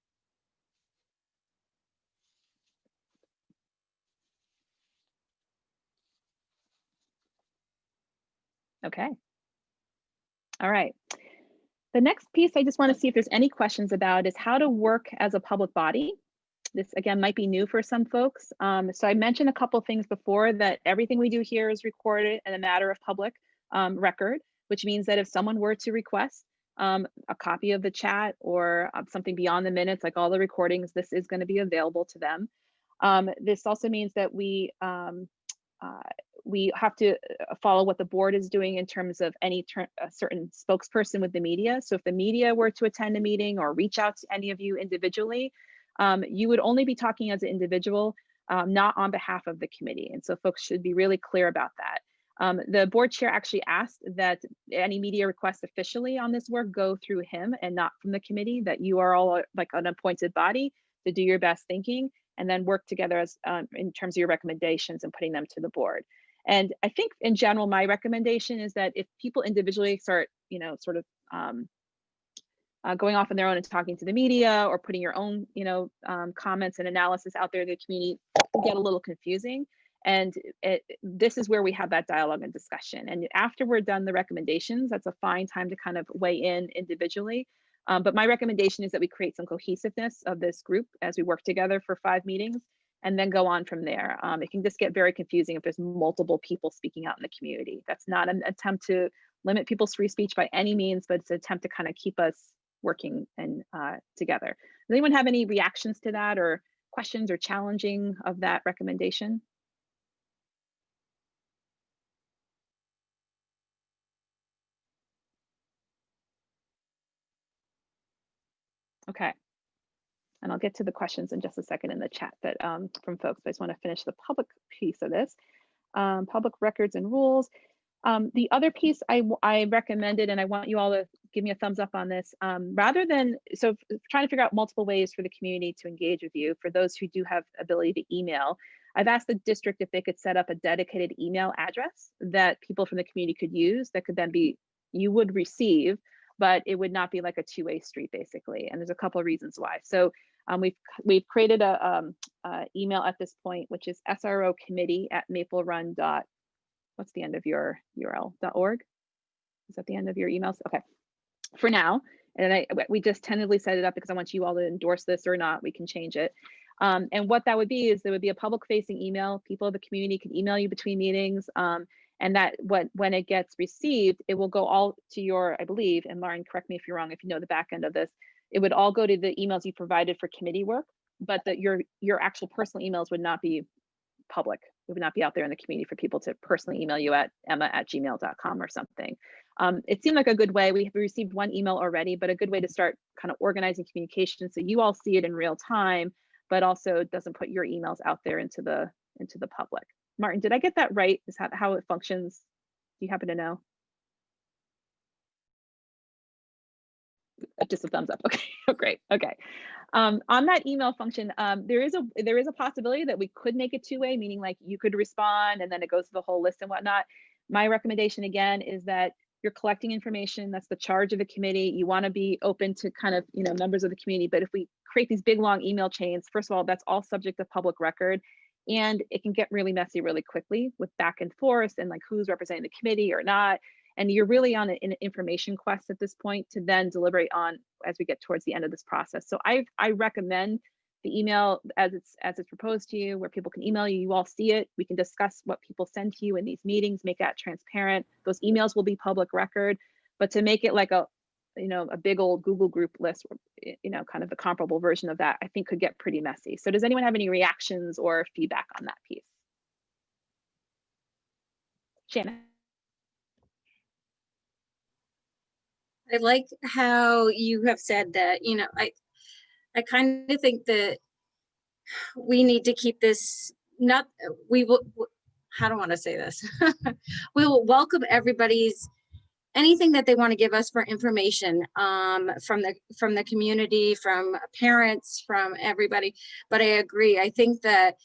Okay. All right. The next piece I just want to see if there's any questions about is how to work as a public body. This again might be new for some folks. So I mentioned a couple things before, that everything we do here is recorded in a matter of public record, which means that if someone were to request a copy of the chat or something beyond the minutes, like all the recordings, this is going to be available to them. This also means that we have to follow what the board is doing in terms of any certain spokesperson with the media. So if the media were to attend a meeting or reach out to any of you individually, you would only be talking as an individual, not on behalf of the committee. And so folks should be really clear about that. The board chair actually asked that any media requests officially on this work go through him and not from the committee, that you are all like an appointed body to do your best thinking and then work together as in terms of your recommendations and putting them to the board. And I think in general, my recommendation is that if people individually start, sort of going off on their own and talking to the media or putting your own, comments and analysis out there in the community, it can get a little confusing. And this is where we have that dialogue and discussion. And after we're done the recommendations, that's a fine time to kind of weigh in individually. But my recommendation is that we create some cohesiveness of this group as we work together for 5 meetings and then go on from there. It can just get very confusing if there's multiple people speaking out in the community. That's not an attempt to limit people's free speech by any means, but it's an attempt to kind of keep us working and together. Does anyone have any reactions to that or questions or challenging of that recommendation? Okay, and I'll get to the questions in just a second in the chat that from folks. I just want to finish the public piece of this. Public records and rules. The other piece I recommended, and I want you all to give me a thumbs up on this, rather than, so trying to figure out multiple ways for the community to engage with you, for those who do have ability to email, I've asked the district if they could set up a dedicated email address that people from the community could use that could then be, you would receive, but it would not be like a two-way street basically. And there's a couple of reasons why. So we've created a email at this point, which is srocommittee@maplerun. What's the end of your URL? .org? Is that the end of your emails? Okay, for now. And we just tentatively set it up because I want you all to endorse this or not, we can change it. And what that would be is there would be a public facing email. People of the community can email you between meetings. And that when it gets received, it will go all to your, I believe, and Lauren, correct me if you're wrong, if you know the back end of this, it would all go to the emails you provided for committee work, but that your actual personal emails would not be public. It would not be out there in the community for people to personally email you at emma@gmail.com or something. It seemed like a good way. We received one email already, but a good way to start kind of organizing communication so you all see it in real time, but also doesn't put your emails out there into the public. Martin, did I get that right? Is that how it functions? Do you happen to know? Just a thumbs up. Okay, great. Okay. On that email function, there is a possibility that we could make it two-way, meaning like you could respond and then it goes to the whole list and whatnot. My recommendation again is that you're collecting information. That's the charge of the committee. You want to be open to kind of, members of the community. But if we create these big long email chains, first of all, that's all subject to public record. And it can get really messy really quickly with back and forth and like who's representing the committee or not. And you're really on an information quest at this point to then deliberate on as we get towards the end of this process. So I recommend the email as it's proposed to you, where people can email you, you all see it. We can discuss what people send to you in these meetings, make that transparent. Those emails will be public record, but to make it like a big old Google group list, kind of a comparable version of that, I think could get pretty messy. So does anyone have any reactions or feedback on that piece? Shannon. I like how you have said that, you know, I kind of think that we need to keep this, not, we will, how do I want to say this? We will welcome everybody's, anything that they want to give us for information from the community, from parents, from everybody. But I agree. I think that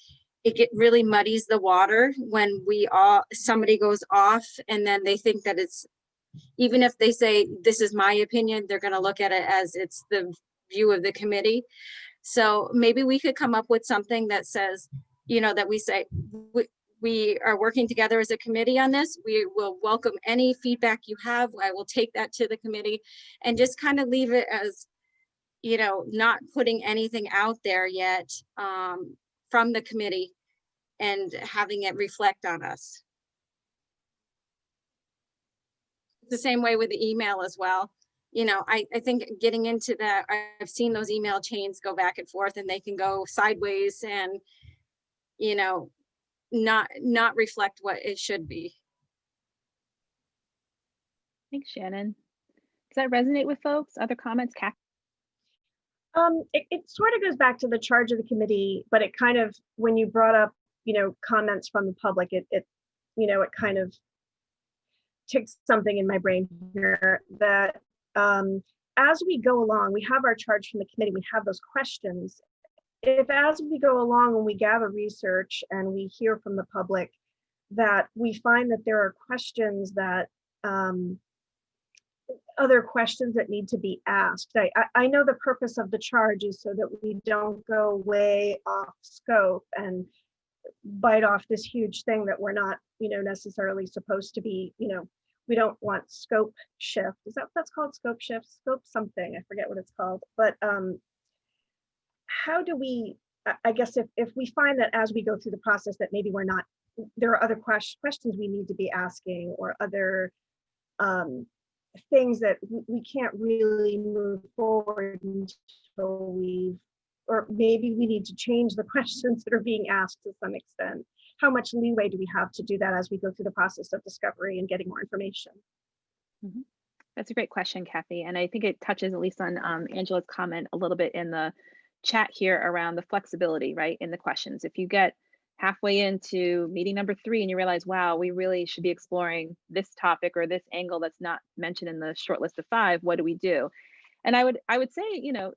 it really muddies the water when somebody goes off and then they think that it's, even if they say, this is my opinion, they're going to look at it as it's the view of the committee. So maybe we could come up with something that says, you know, that we say, we are working together as a committee on this. We will welcome any feedback you have. I will take that to the committee and just kind of leave it as, you know, not putting anything out there yet from the committee and having it reflect on us. The same way with the email as well. You know, I think getting into that, I've seen those email chains go back and forth and they can go sideways and, you know, not reflect what it should be. Thanks, Shannon. Does that resonate with folks? Other comments, Kathy? It sort of goes back to the charge of the committee, but it kind of, when you brought up, you know, comments from the public, it you know, it kind of ticks something in my brain here that as we go along, we have our charge from the committee, we have those questions. If as we go along and we gather research and we hear from the public that we find that there are questions that other questions that need to be asked. I know the purpose of the charge is so that we don't go way off scope and bite off this huge thing that we're not, you know, necessarily supposed to be, you know, we don't want scope shift. Is that what that's called? Scope shift, scope something, I forget what it's called. But how do we, I guess if we find that as we go through the process that maybe we're not, there are other questions we need to be asking or other things that we can't really move forward until we've, or maybe we need to change the questions that are being asked to some extent. How much leeway do we have to do that as we go through the process of discovery and getting more information? Mm-hmm. That's a great question, Kathy. And I think it touches at least on Angela's comment a little bit in the chat here around the flexibility, right, in the questions. If you get halfway into meeting number 3 and you realize, wow, we really should be exploring this topic or this angle that's not mentioned in the short list of 5, what do we do? And I would say, you know,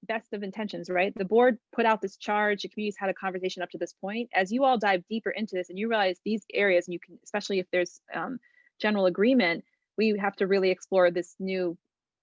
best of intentions, right? The board put out this charge, the community's had a conversation up to this point. As you all dive deeper into this and you realize these areas, and you can, especially if there's general agreement, we have to really explore this new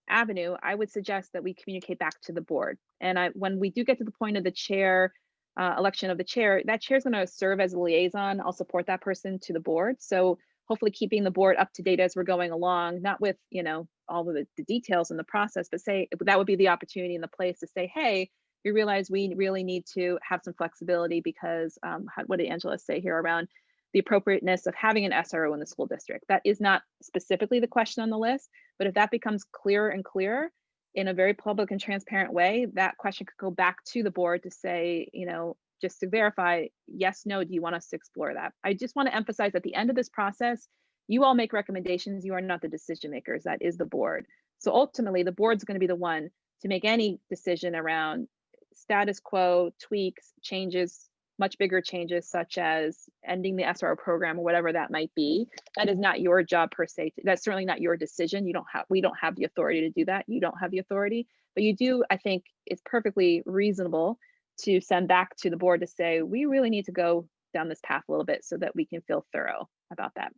avenue. I would suggest that we communicate back to the board. And when we do get to the point of the chair, election of the chair, that chair is going to serve as a liaison. I'll support that person to the board. So hopefully keeping the board up to date as we're going along, not with, you know, all of the details in the process, but say that would be the opportunity in the place to say, hey, we realize we really need to have some flexibility because what did Angela say here around the appropriateness of having an SRO in the school district? That is not specifically the question on the list, but if that becomes clearer and clearer in a very public and transparent way, that question could go back to the board to say, you know, just to verify, yes, no, do you want us to explore that? I just want to emphasize at the end of this process, you all make recommendations, you are not the decision makers, that is the board. So ultimately the board's going to be the one to make any decision around status quo, tweaks, changes, much bigger changes such as ending the SRO program or whatever that might be. That is not your job per se. That's certainly not your decision. We don't have the authority to do that. You don't have the authority, but you do, I think it's perfectly reasonable to send back to the board to say, we really need to go down this path a little bit so that we can feel thorough about that.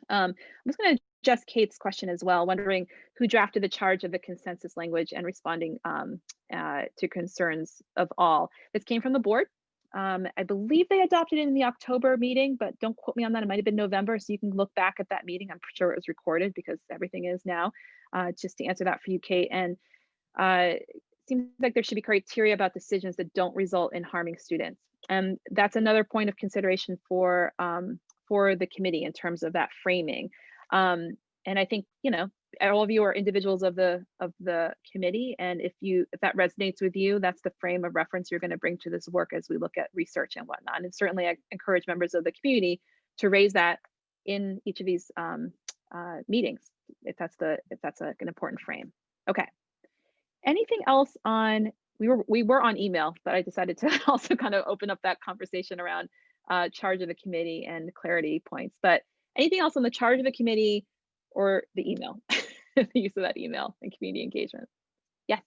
I'm just going to address Kate's question as well, wondering who drafted the charge of the consensus language and responding to concerns of all. This came from the board. I believe they adopted it in the October meeting, but don't quote me on that. It might have been November, so you can look back at that meeting. I'm sure it was recorded because everything is now, just to answer that for you, Kate. And it seems like there should be criteria about decisions that don't result in harming students. And that's another point of consideration for the committee in terms of that framing. And I think, you know, all of you are individuals of the committee, and if that resonates with you, that's the frame of reference you're going to bring to this work as we look at research and whatnot. And certainly I encourage members of the community to raise that in each of these meetings, if that's an important frame. Okay. Anything else on, we were on email, but I decided to also kind of open up that conversation around charge of the committee and clarity points. But anything else on the charge of the committee or the email, the use of that email and community engagement? Yes,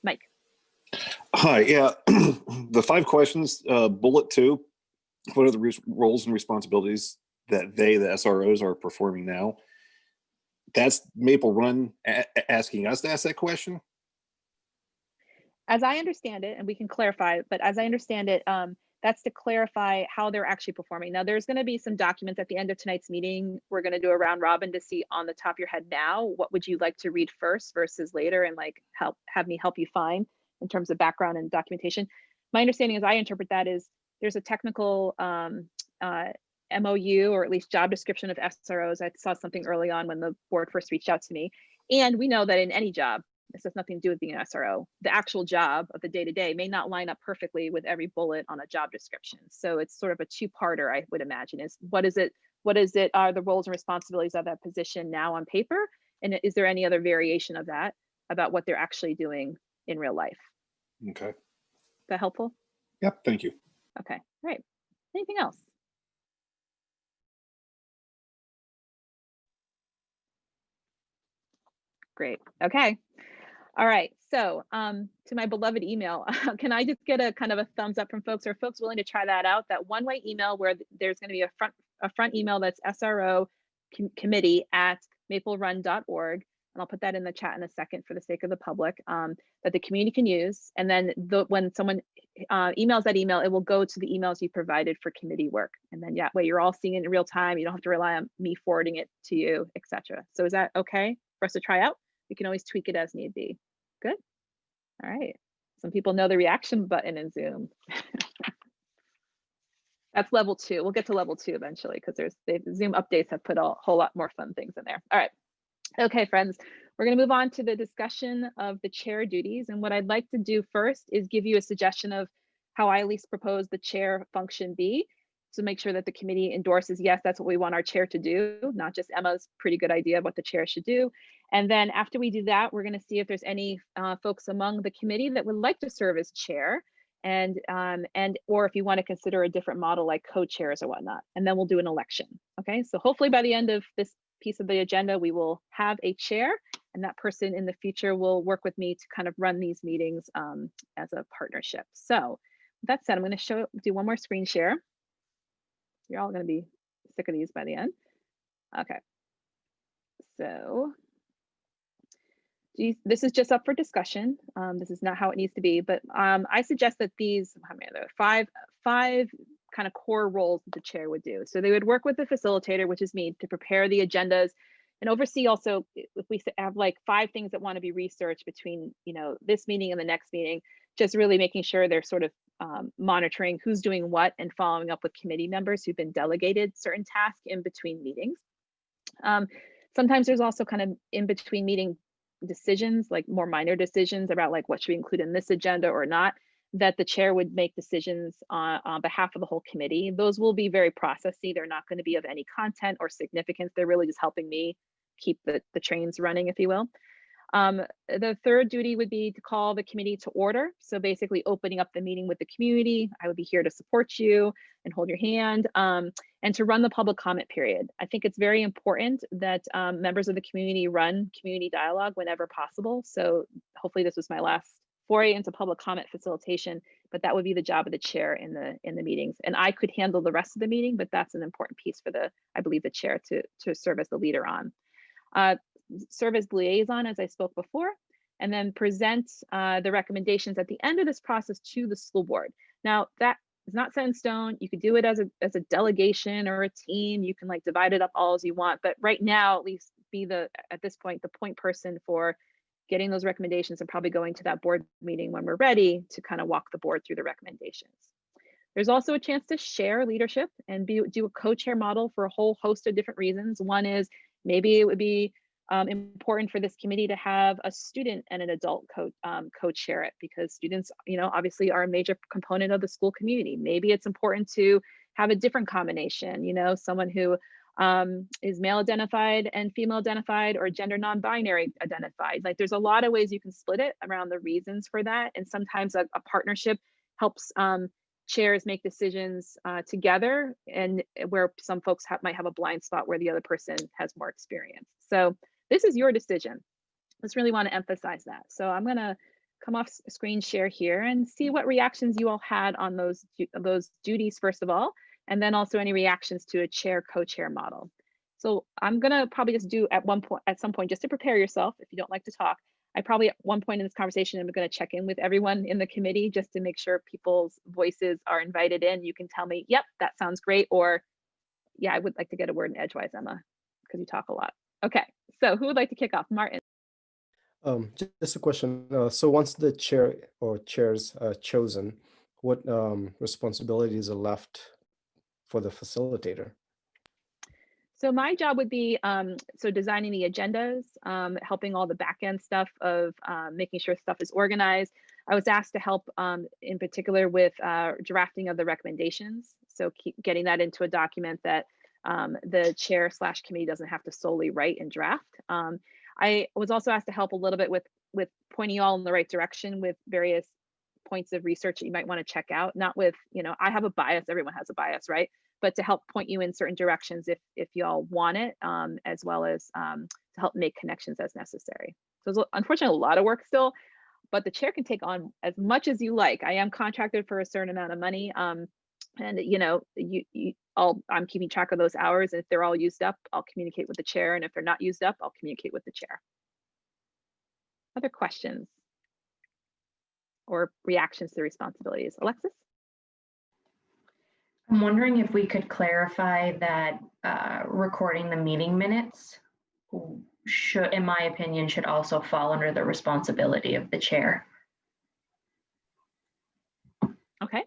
Mike. Hi, yeah, the 5 questions, bullet 2, what are the roles and responsibilities that the SROs are performing now? That's Maple Run asking us to ask that question? As I understand it, and we can clarify, but as I understand it, that's to clarify how they're actually performing. Now, there's going to be some documents at the end of tonight's meeting. We're going to do a round robin to see on the top of your head now, what would you like to read first versus later, and like have me help you find in terms of background and documentation. My understanding as I interpret that is there's a technical MOU, or at least job description of SROs. I saw something early on when the board first reached out to me. And we know that in any job, this has nothing to do with being an SRO, the actual job of the day-to-day may not line up perfectly with every bullet on a job description. So it's sort of a 2-parter, I would imagine, is what is it are the roles and responsibilities of that position now on paper? And is there any other variation of that about what they're actually doing in real life? Okay. Is that helpful? Yep, thank you. Okay, all right. Anything else? Great, okay. All right, so to my beloved email, can I just get a kind of a thumbs up from folks? Are folks willing to try that out? That one-way email where there's going to be a front email that's SRO committee at maplerun.org, and I'll put that in the chat in a second for the sake of the public, that the community can use. And then when someone emails that email, it will go to the emails you provided for committee work. And then that way you're all seeing it in real time. You don't have to rely on me forwarding it to you, etc. So is that okay for us to try out? We can always tweak it as need be. Good. All right. Some people know the reaction button in Zoom. That's level 2. We'll get to level 2 eventually because Zoom updates have put a whole lot more fun things in there. All right. Okay, friends, we're going to move on to the discussion of the chair duties. And what I'd like to do first is give you a suggestion of how I at least propose the chair function be, to make sure that the committee endorses, yes, that's what we want our chair to do, not just Emma's pretty good idea of what the chair should do. And then after we do that, we're going to see if there's any folks among the committee that would like to serve as chair, and or if you want to consider a different model like co-chairs or whatnot. And then we'll do an election. Okay, so hopefully by the end of this piece of the agenda, we will have a chair, and that person in the future will work with me to kind of run these meetings as a partnership. So with that said, I'm going to do one more screen share. You're all going to be sick of these by the end. Okay. So this is just up for discussion. This is not how it needs to be, but I suggest that these, how many are there? Five kind of core roles that the chair would do. So they would work with the facilitator, which is me, to prepare the agendas and oversee also, if we have like 5 things that want to be researched between, this meeting and the next meeting, just really making sure they're sort of monitoring who's doing what and following up with committee members who've been delegated certain tasks in between meetings. Sometimes there's also kind of in between meeting decisions, like more minor decisions about like what should we include in this agenda or not, that the chair would make decisions on behalf of the whole committee. Those will be very processy. They're not going to be of any content or significance. They're really just helping me keep the trains running, if you will. The third duty would be to call the committee to order. So basically opening up the meeting with the community. I would be here to support you and hold your hand, and to run the public comment period. I think it's very important that members of the community run community dialogue whenever possible. So hopefully this was my last foray into public comment facilitation, but that would be the job of the chair in the meetings. And I could handle the rest of the meeting, but that's an important piece for I believe the chair to serve as the leader on. Serve as liaison, as I spoke before, and then present the recommendations at the end of this process to the school board. Now that is not set in stone. You could do it as a delegation or a team. You can like divide it up all as you want, but right now, at least be at this point, the point person for getting those recommendations and probably going to that board meeting when we're ready to kind of walk the board through the recommendations. There's also a chance to share leadership and do a co-chair model for a whole host of different reasons. One is maybe it would be important for this committee to have a student and an adult co-chair it, because students, obviously are a major component of the school community. Maybe it's important to have a different combination, someone who is male identified and female identified, or gender non-binary identified. Like there's a lot of ways you can split it around the reasons for that. And sometimes a partnership helps chairs make decisions together, and where some folks might have a blind spot where the other person has more experience. So this is your decision. Just really want to emphasize that. So I'm going to come off screen share here and see what reactions you all had on those duties, first of all, and then also any reactions to a chair co-chair model. So I'm going to probably just do at some point, just to prepare yourself, if you don't like to talk, I probably at one point in this conversation, I'm going to check in with everyone in the committee just to make sure people's voices are invited in. You can tell me, yep, that sounds great. Or yeah, I would like to get a word in edgewise, Emma, because you talk a lot. Okay, so who would like to kick off? Martin. Just a question. So once the chair or chairs are chosen, what responsibilities are left for the facilitator? So my job would be so designing the agendas, helping all the back end stuff of making sure stuff is organized. I was asked to help in particular with drafting of the recommendations. So keep getting that into a document that the chair / committee doesn't have to solely write and draft. I was also asked to help a little bit with pointing you all in the right direction with various points of research that you might want to check out. Not with, I have a bias, everyone has a bias, right? But to help point you in certain directions if y'all want it, as well as to help make connections as necessary. So it's unfortunately a lot of work still, but the chair can take on as much as you like. I am contracted for a certain amount of money. And I'm keeping track of those hours. And if they're all used up, I'll communicate with the chair. And if they're not used up, I'll communicate with the chair. Other questions or reactions to the responsibilities? Alexis? I'm wondering if we could clarify that recording the meeting minutes should, in my opinion, should also fall under the responsibility of the chair. Okay.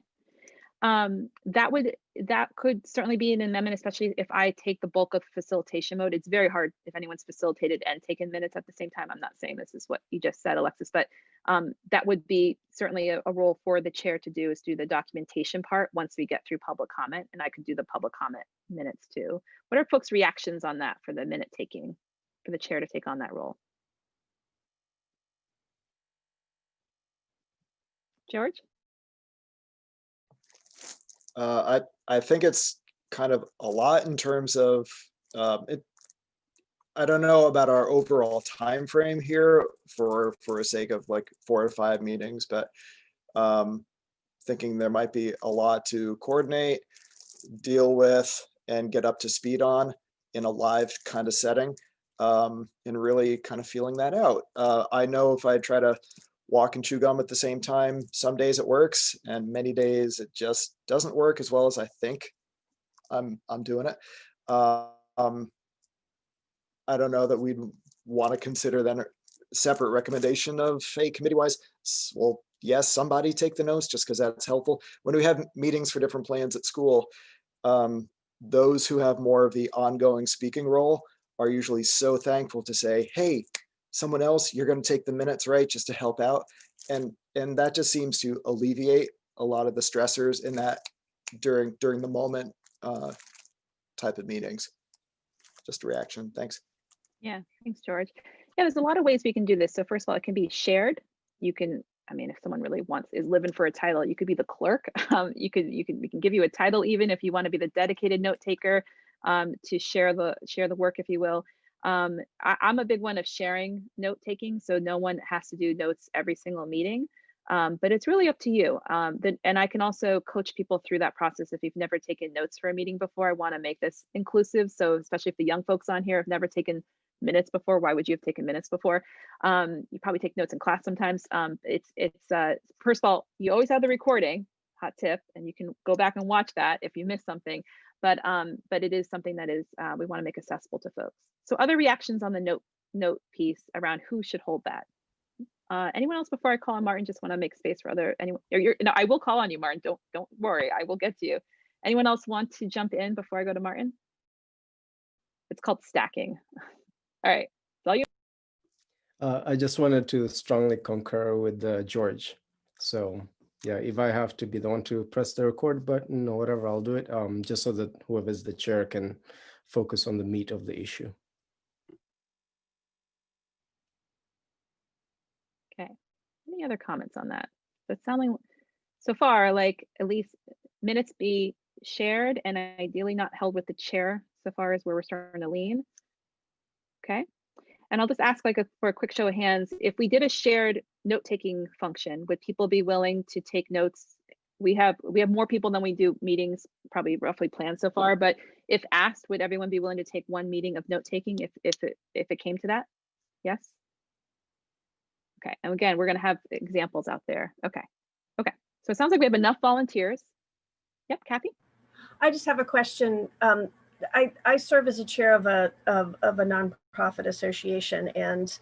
That could certainly be an amendment, especially if I take the bulk of facilitation mode. It's very hard if anyone's facilitated and taken minutes at the same time. I'm not saying this is what you just said, Alexis, but that would be certainly a role for the chair to do, is do the documentation part once we get through public comment, and I could do the public comment minutes too. What are folks' reactions on that for the minute taking, for the chair to take on that role? George? I think it's kind of a lot in terms of it. I don't know about our overall time frame here for a sake of like 4 or 5 meetings, but thinking there might be a lot to coordinate, deal with, and get up to speed on in a live kind of setting, and really kind of feeling that out. I know if I try to walk and chew gum at the same time, some days it works, and many days it just doesn't work as well as I think I'm doing it. I don't know that we'd want to consider then a separate recommendation of, hey, committee-wise, well, yes, somebody take the notes just because that's helpful. When we have meetings for different plans at school, those who have more of the ongoing speaking role are usually so thankful to say, hey, someone else, you're going to take the minutes, right, just to help out. And that just seems to alleviate a lot of the stressors in that during the moment type of meetings. Just a reaction. Thanks. Yeah, thanks, George. Yeah, there's a lot of ways we can do this. So first of all, it can be shared. You can, I mean, if someone really is living for a title, you could be the clerk. We can give you a title even if you want to be the dedicated note taker, to share the work, if you will. I'm a big one of sharing note taking, so no one has to do notes every single meeting, but it's really up to you. And I can also coach people through that process. If you've never taken notes for a meeting before, I want to make this inclusive. So especially if the young folks on here have never taken minutes before, why would you have taken minutes before? You probably take notes in class sometimes. First of all, you always have the recording, hot tip, and you can go back and watch that if you missed something. But it is something that is we want to make accessible to folks. So other reactions on the note piece around who should hold that. Anyone else before I call on Martin? Just want to make space for anyone. No, I will call on you, Martin. Don't worry, I will get to you. Anyone else want to jump in before I go to Martin? It's called stacking. All right, it's all you. I just wanted to strongly concur with George. So yeah, if I have to be the one to press the record button or whatever, I'll do it, just so that whoever's the chair can focus on the meat of the issue. Okay. Any other comments on that? That's sounding so far like at least minutes be shared and ideally not held with the chair so far as where we're starting to lean. Okay. And I'll just ask for a quick show of hands, if we did a shared note-taking function, would people be willing to take notes? We have more people than we do meetings, probably roughly planned so far, but if asked, would everyone be willing to take one meeting of note-taking if it came to that? Yes? Okay, and again, we're gonna have examples out there. Okay, so it sounds like we have enough volunteers. Yep, Kathy? I just have a question. I serve as a chair of a nonprofit association, and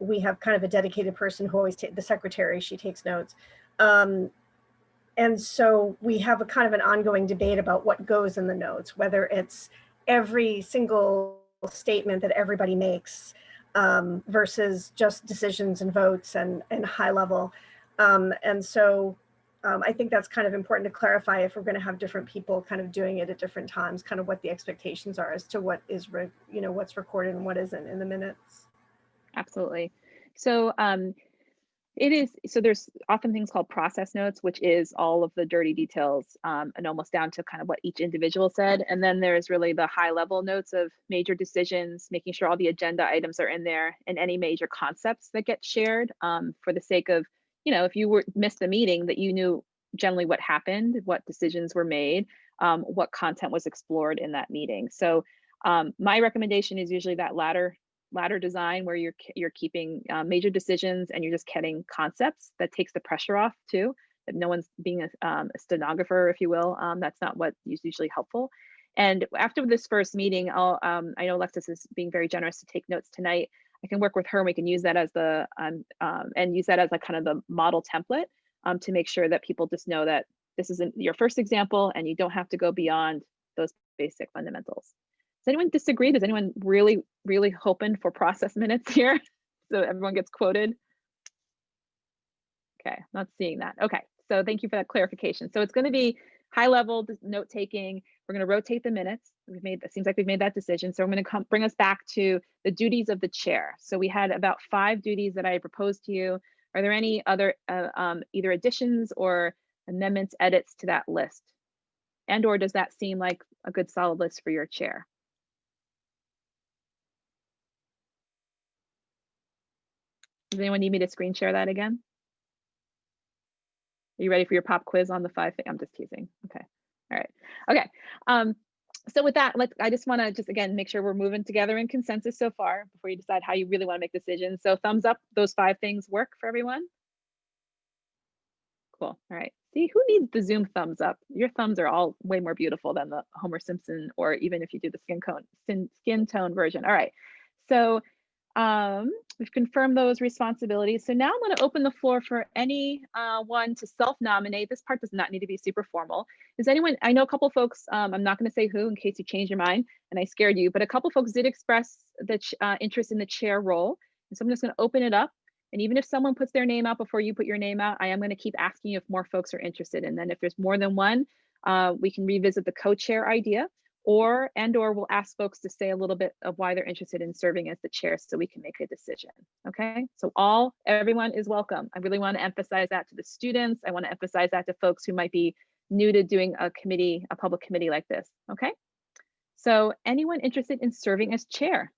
we have kind of a dedicated person who always the secretary. She takes notes, and so we have a kind of an ongoing debate about what goes in the notes, whether it's every single statement that everybody makes versus just decisions and votes and high level, and so. I think that's kind of important to clarify if we're going to have different people kind of doing it at different times, kind of what the expectations are as to what is, what's recorded and what isn't in the minutes. Absolutely. So there's often things called process notes, which is all of the dirty details and almost down to kind of what each individual said. And then there's really the high level notes of major decisions, making sure all the agenda items are in there and any major concepts that get shared for the sake of, if you missed the meeting, that you knew generally what happened, what decisions were made, what content was explored in that meeting. So my recommendation is usually that ladder design where you're keeping major decisions and you're just getting concepts. That takes the pressure off too, that no one's being a stenographer, if you will. That's not what is usually helpful. And after this first meeting, I know Alexis is being very generous to take notes tonight. I can work with her and we can use that as like kind of the model template to make sure that people just know that this isn't your first example and you don't have to go beyond those basic fundamentals. Does anyone disagree? Does anyone really hoping for process minutes here so everyone gets quoted? Okay, not seeing that. Okay, so thank you for that clarification. So it's going to be high level note taking. We're going to rotate the minutes. It seems like we've made that decision. So I'm going to bring us back to the duties of the chair. So we had about 5 duties that I proposed to you. Are there any other either additions or amendments, edits to that list? And or does that seem like a good solid list for your chair? Does anyone need me to screen share that again? Are you ready for your pop quiz on the 5 things? I'm just teasing. Okay. All right. Okay. So with that, I just want to again make sure we're moving together in consensus so far before you decide how you really want to make decisions. So thumbs up, those 5 things work for everyone? Cool. All right. See, who needs the Zoom thumbs up? Your thumbs are all way more beautiful than the Homer Simpson, or even if you do the skin tone version. All right. So we've confirmed those responsibilities. So now I'm going to open the floor for anyone to self-nominate. This part does not need to be super formal. Does anyone, I know a couple folks, I'm not going to say who in case you change your mind and I scared you, but a couple folks did express the interest in the chair role. And so I'm just going to open it up. And even if someone puts their name out before you put your name out, I am going to keep asking you if more folks are interested. And then if there's more than one, we can revisit the co-chair idea. Or we'll ask folks to say a little bit of why they're interested in serving as the chair so we can make a decision. Okay, so everyone is welcome. I really want to emphasize that to the students. I want to emphasize that to folks who might be new to doing a public committee like this. Okay, so anyone interested in serving as chair?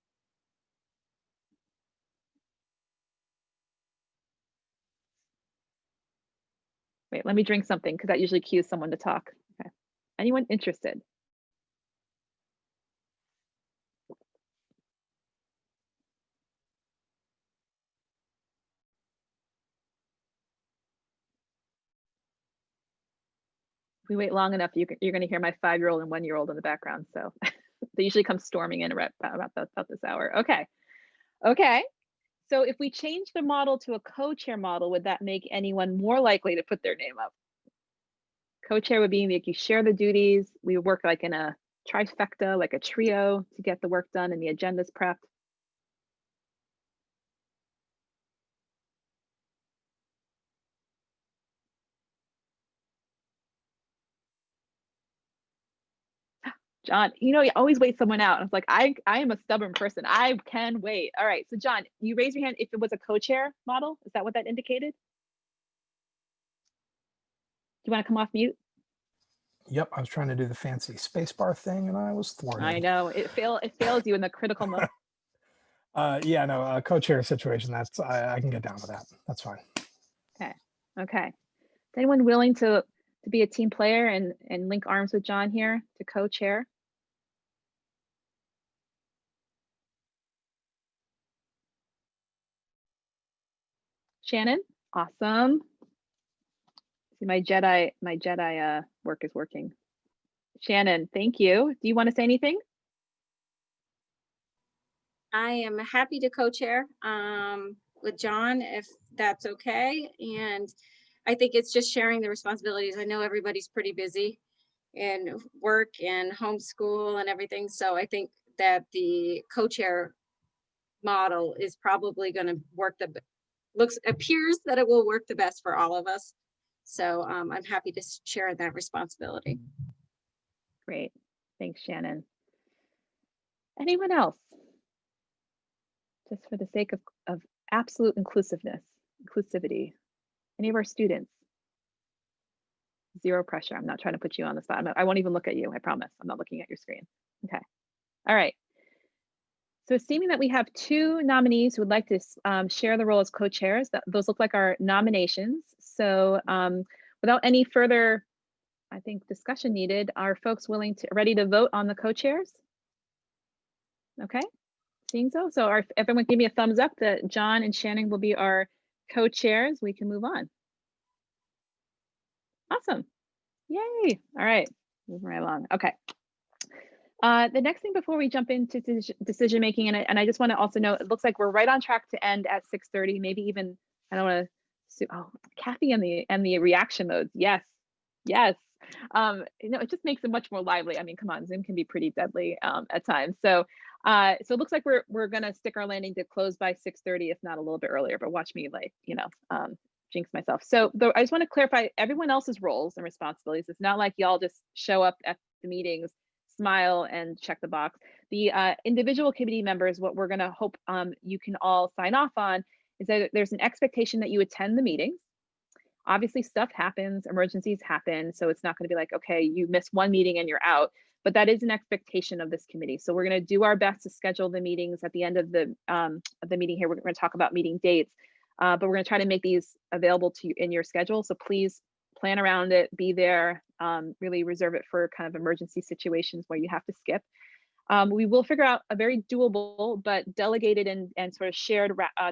Wait, let me drink something because that usually cues someone to talk. Okay, anyone interested? If we wait long enough, you're going to hear my 5-year-old and 1-year-old in the background. So they usually come storming in about this hour. Okay. So if we change the model to a co-chair model, would that make anyone more likely to put their name up? Co-chair would be like you share the duties. We work like in a trifecta, like a trio to get the work done and the agendas prepped. John, you know, you always wait someone out. I was like, I am a stubborn person. I can wait. All right. So John, you raise your hand if it was a co-chair model. Is that what that indicated? Do you want to come off mute? Yep, I was trying to do the fancy spacebar thing and I was thwarted. I know it fails you in the critical moment. Yeah, no, a co-chair situation. That's I can get down with that. That's fine. Okay. Okay. Is anyone willing to be a team player and link arms with John here to co-chair? Shannon, awesome. See, my Jedi work is working. Shannon, thank you. Do you want to say anything? I am happy to co-chair with John, if that's okay. And I think it's just sharing the responsibilities. I know everybody's pretty busy in work and homeschool and everything. So I think that the co-chair model is probably going to work appears that it will work the best for all of us. So I'm happy to share that responsibility. Great. Thanks, Shannon. Anyone else? Just for the sake of absolute inclusivity. Any of our students? Zero pressure. I'm not trying to put you on the spot. I won't even look at you. I promise. I'm not looking at your screen. Okay. All right. So assuming that we have two nominees who would like to share the role as co-chairs, those look like our nominations. So without any further, I think, discussion needed, are folks ready to vote on the co-chairs? Okay, seeing so. So everyone give me a thumbs up that John and Shannon will be our co-chairs. We can move on. Awesome. Yay. All right, moving right along. Okay. The next thing before we jump into decision making, and I just want to also note, it looks like we're right on track to end at 6:30, maybe even, I don't want to, oh, Kathy and the reaction modes. Yes, yes. You know, it just makes it much more lively. I mean, come on, Zoom can be pretty deadly at times. So so it looks like we're gonna stick our landing to close by 6:30, if not a little bit earlier, but watch me, like, you know, jinx myself. So I just want to clarify everyone else's roles and responsibilities. It's not like y'all just show up at the meetings, smile and check the box. The individual committee members, what we're gonna hope you can all sign off on is that there's an expectation that you attend the meetings. Obviously stuff happens, emergencies happen. So it's not gonna be like, okay, you miss one meeting and you're out, but that is an expectation of this committee. So we're gonna do our best to schedule the meetings at the end of the meeting here. We're gonna talk about meeting dates, but we're gonna try to make these available to you in your schedule. So please plan around it, be there, really reserve it for kind of emergency situations where you have to skip. We will figure out a very doable but delegated and sort of shared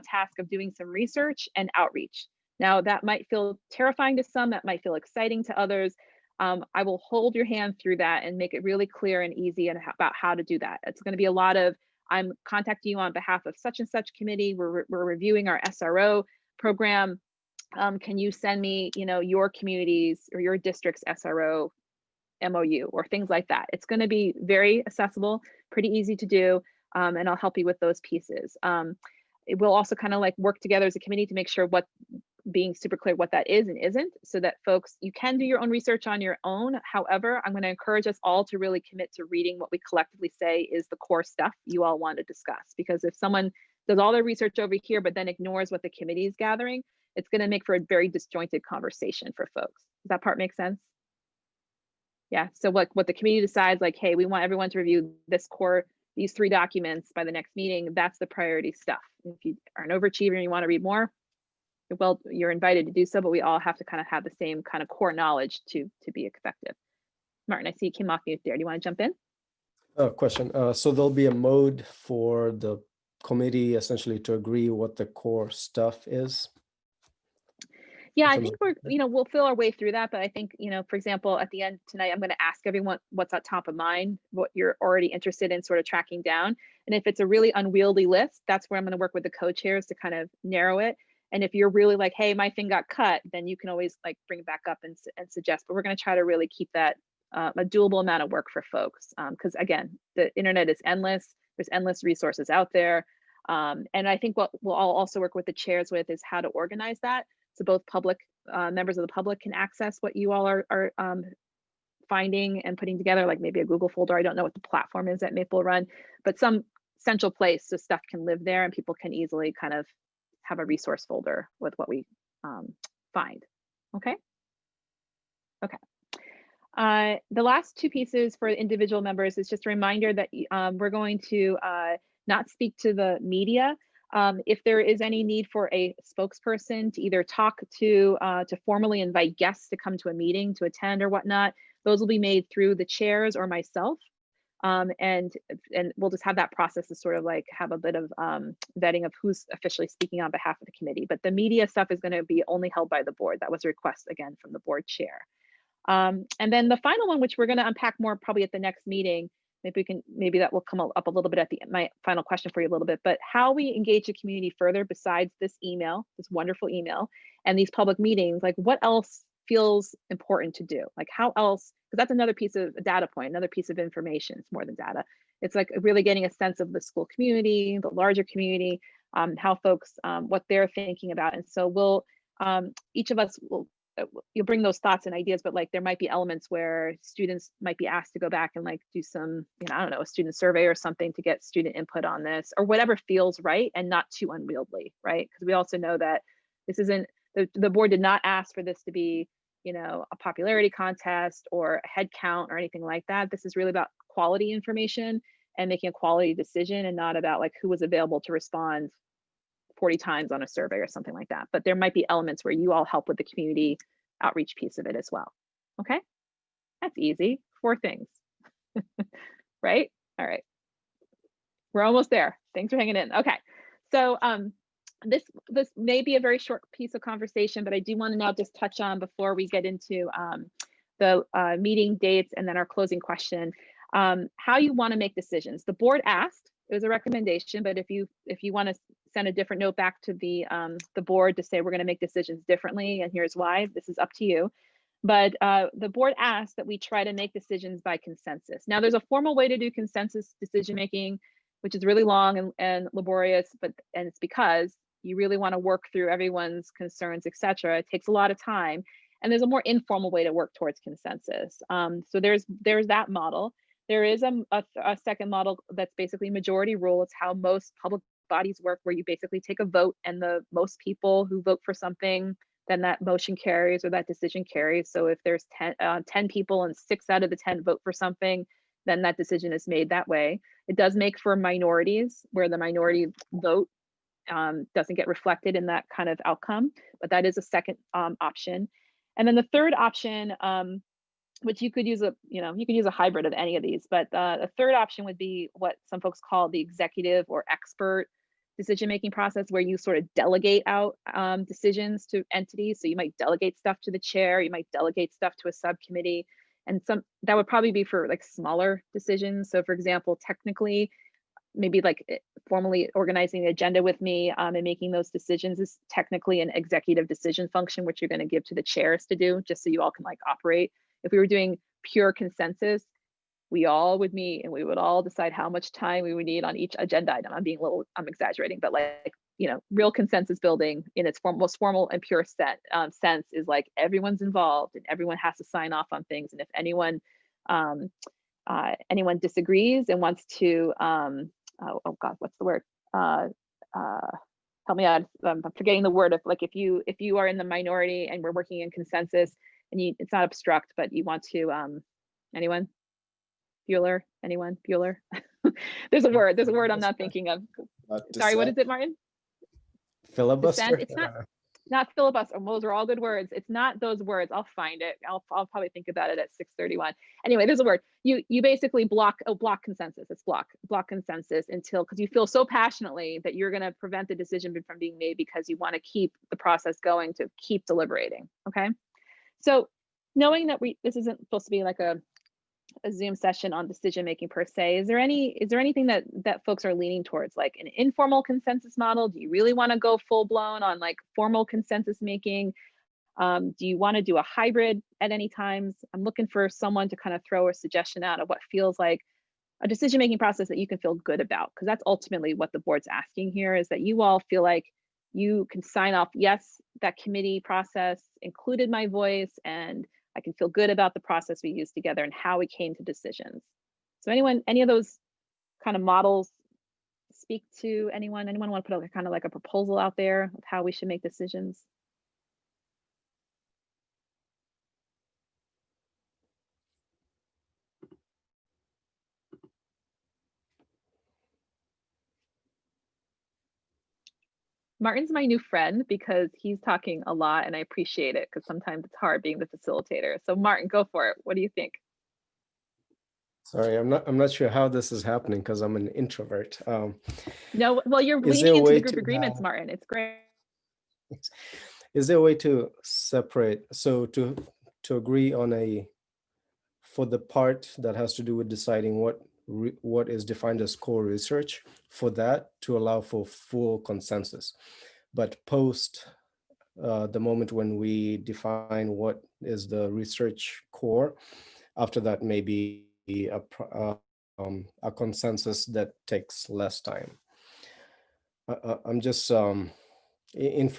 task of doing some research and outreach. Now that might feel terrifying to some, that might feel exciting to others. I will hold your hand through that and make it really clear and easy about how to do that. It's going to be a lot of, I'm contacting you on behalf of such and such committee. We're reviewing our SRO program. Can you send me, you know, your community's or your district's SRO MOU or things like that. It's going to be very accessible, pretty easy to do, and I'll help you with those pieces. It will also kind of like work together as a committee to make sure being super clear what that is and isn't, so that folks, you can do your own research on your own. However, I'm going to encourage us all to really commit to reading what we collectively say is the core stuff you all want to discuss. Because if someone does all their research over here, but then ignores what the committee is gathering, it's going to make for a very disjointed conversation for folks. Does that part make sense? Yeah, so what the committee decides, like, hey, we want everyone to review these 3 documents by the next meeting, that's the priority stuff. If you are an overachiever and you want to read more, well, you're invited to do so, but we all have to kind of have the same kind of core knowledge to be effective. Martin, I see you came off mute there. Do you want to jump in? Question. So there'll be a mode for the committee essentially to agree what the core stuff is? Yeah, I think we'll feel our way through that, but I think, for example, at the end tonight, I'm going to ask everyone what's at top of mind, what you're already interested in sort of tracking down. And if it's a really unwieldy list, that's where I'm going to work with the co-chairs to kind of narrow it. And if you're really like, hey, my thing got cut, then you can always like bring it back up and suggest, but we're going to try to really keep that a doable amount of work for folks. Because again, the internet is endless. There's endless resources out there. And I think what we'll all also work with the chairs with is how to organize that. So both public members of the public can access what you all are finding and putting together, like maybe a Google folder. I don't know what the platform is at Maple Run, but some central place so stuff can live there and people can easily kind of have a resource folder with what we find. Okay. Okay. The last two pieces for individual members is just a reminder that we're going to not speak to the media. If there is any need for a spokesperson to either talk to formally invite guests to come to a meeting to attend or whatnot, those will be made through the chairs or myself. And we'll just have that process to sort of like have a bit of vetting of who's officially speaking on behalf of the committee. But the media stuff is going to be only held by the board. That was a request again from the board chair. And then the final one, which we're going to unpack more probably at the next meeting, maybe that will come up a little bit at my final question for you a little bit, but how we engage the community further besides this email, this wonderful email, and these public meetings, like what else feels important to do? Like how else, because that's another piece of a data point, another piece of information. It's more than data. It's like really getting a sense of the school community, the larger community, how folks, what they're thinking about. And so we'll, each of us will, you'll bring those thoughts and ideas, but like there might be elements where students might be asked to go back and like do some, I don't know, a student survey or something to get student input on this or whatever feels right and not too unwieldy, right? Because we also know that this isn't, the board did not ask for this to be, a popularity contest or a head count or anything like that. This is really about quality information and making a quality decision and not about like who was available to respond 40 times on a survey or something like that. But there might be elements where you all help with the community outreach piece of it as well. Okay, that's easy. 4 things, right? All right, we're almost there. Thanks for hanging in. Okay, so this may be a very short piece of conversation, but I do want to now just touch on before we get into the meeting dates and then our closing question, how you want to make decisions. The board asked, it was a recommendation, but if you want to send a different note back to the board to say we're going to make decisions differently and here's why, this is up to you. But the board asked that we try to make decisions by consensus. Now there's a formal way to do consensus decision making, which is really long and laborious, and it's because you really want to work through everyone's concerns, etc. It takes a lot of time. And there's a more informal way to work towards consensus. So there's that model. There is a second model that's basically majority rule. It's how most public bodies work, where you basically take a vote and the most people who vote for something, then that motion carries or that decision carries. So if there's 10 people and 6 out of the 10 vote for something, then that decision is made that way. It does make for minorities where the minority vote doesn't get reflected in that kind of outcome, but that is a second option. And then the third option, which you could use a hybrid of any of these, but a third option would be what some folks call the executive or expert decision-making process, where you sort of delegate out decisions to entities. So you might delegate stuff to the chair, you might delegate stuff to a subcommittee, and that would probably be for like smaller decisions. So for example, technically, maybe like formally organizing the agenda with me and making those decisions is technically an executive decision function, which you're going to give to the chairs to do, just so you all can like operate. If we were doing pure consensus, we all would meet and we would all decide how much time we would need on each agenda item. I'm exaggerating, but like, real consensus building in its most formal and pure sense is like everyone's involved and everyone has to sign off on things. And if anyone disagrees and wants to, oh God, what's the word? Help me out. I'm forgetting the word. If you are in the minority and we're working in consensus, and it's not obstruct, but you want to, anyone? Bueller? Anyone? Bueller? There's a word I'm not thinking of. Sorry, what is it, Martin? Filibuster? It's not filibuster. Those are all good words. It's not those words. I'll find it. I'll probably think about it at 6:31. Anyway, there's a word. You basically block consensus. It's block consensus because you feel so passionately that you're going to prevent the decision from being made because you want to keep the process going to keep deliberating. Okay. So knowing that this isn't supposed to be like a Zoom session on decision making per se, is there anything that folks are leaning towards, like an informal consensus model? Do you really want to go full blown on like formal consensus making? Do you want to do a hybrid at any times? I'm looking for someone to kind of throw a suggestion out of what feels like a decision making process that you can feel good about, because that's ultimately what the board's asking here, is that you all feel like you can sign off, yes, that committee process included my voice and I can feel good about the process we used together and how we came to decisions. So any of those kind of models speak to anyone? Anyone want to put a kind of like a proposal out there of how we should make decisions? Martin's my new friend because he's talking a lot and I appreciate it because sometimes it's hard being the facilitator. So Martin, go for it. What do you think? Sorry, I'm not sure how this is happening because I'm an introvert. No, well, you're Is there leaning a into way the group to- agreements, Martin. It's great. Is there a way to separate, so to agree on for the part that has to do with deciding what is defined as core research, for that to allow for full consensus, but post the moment when we define what is the research core, after that maybe a consensus that takes less time. I'm just in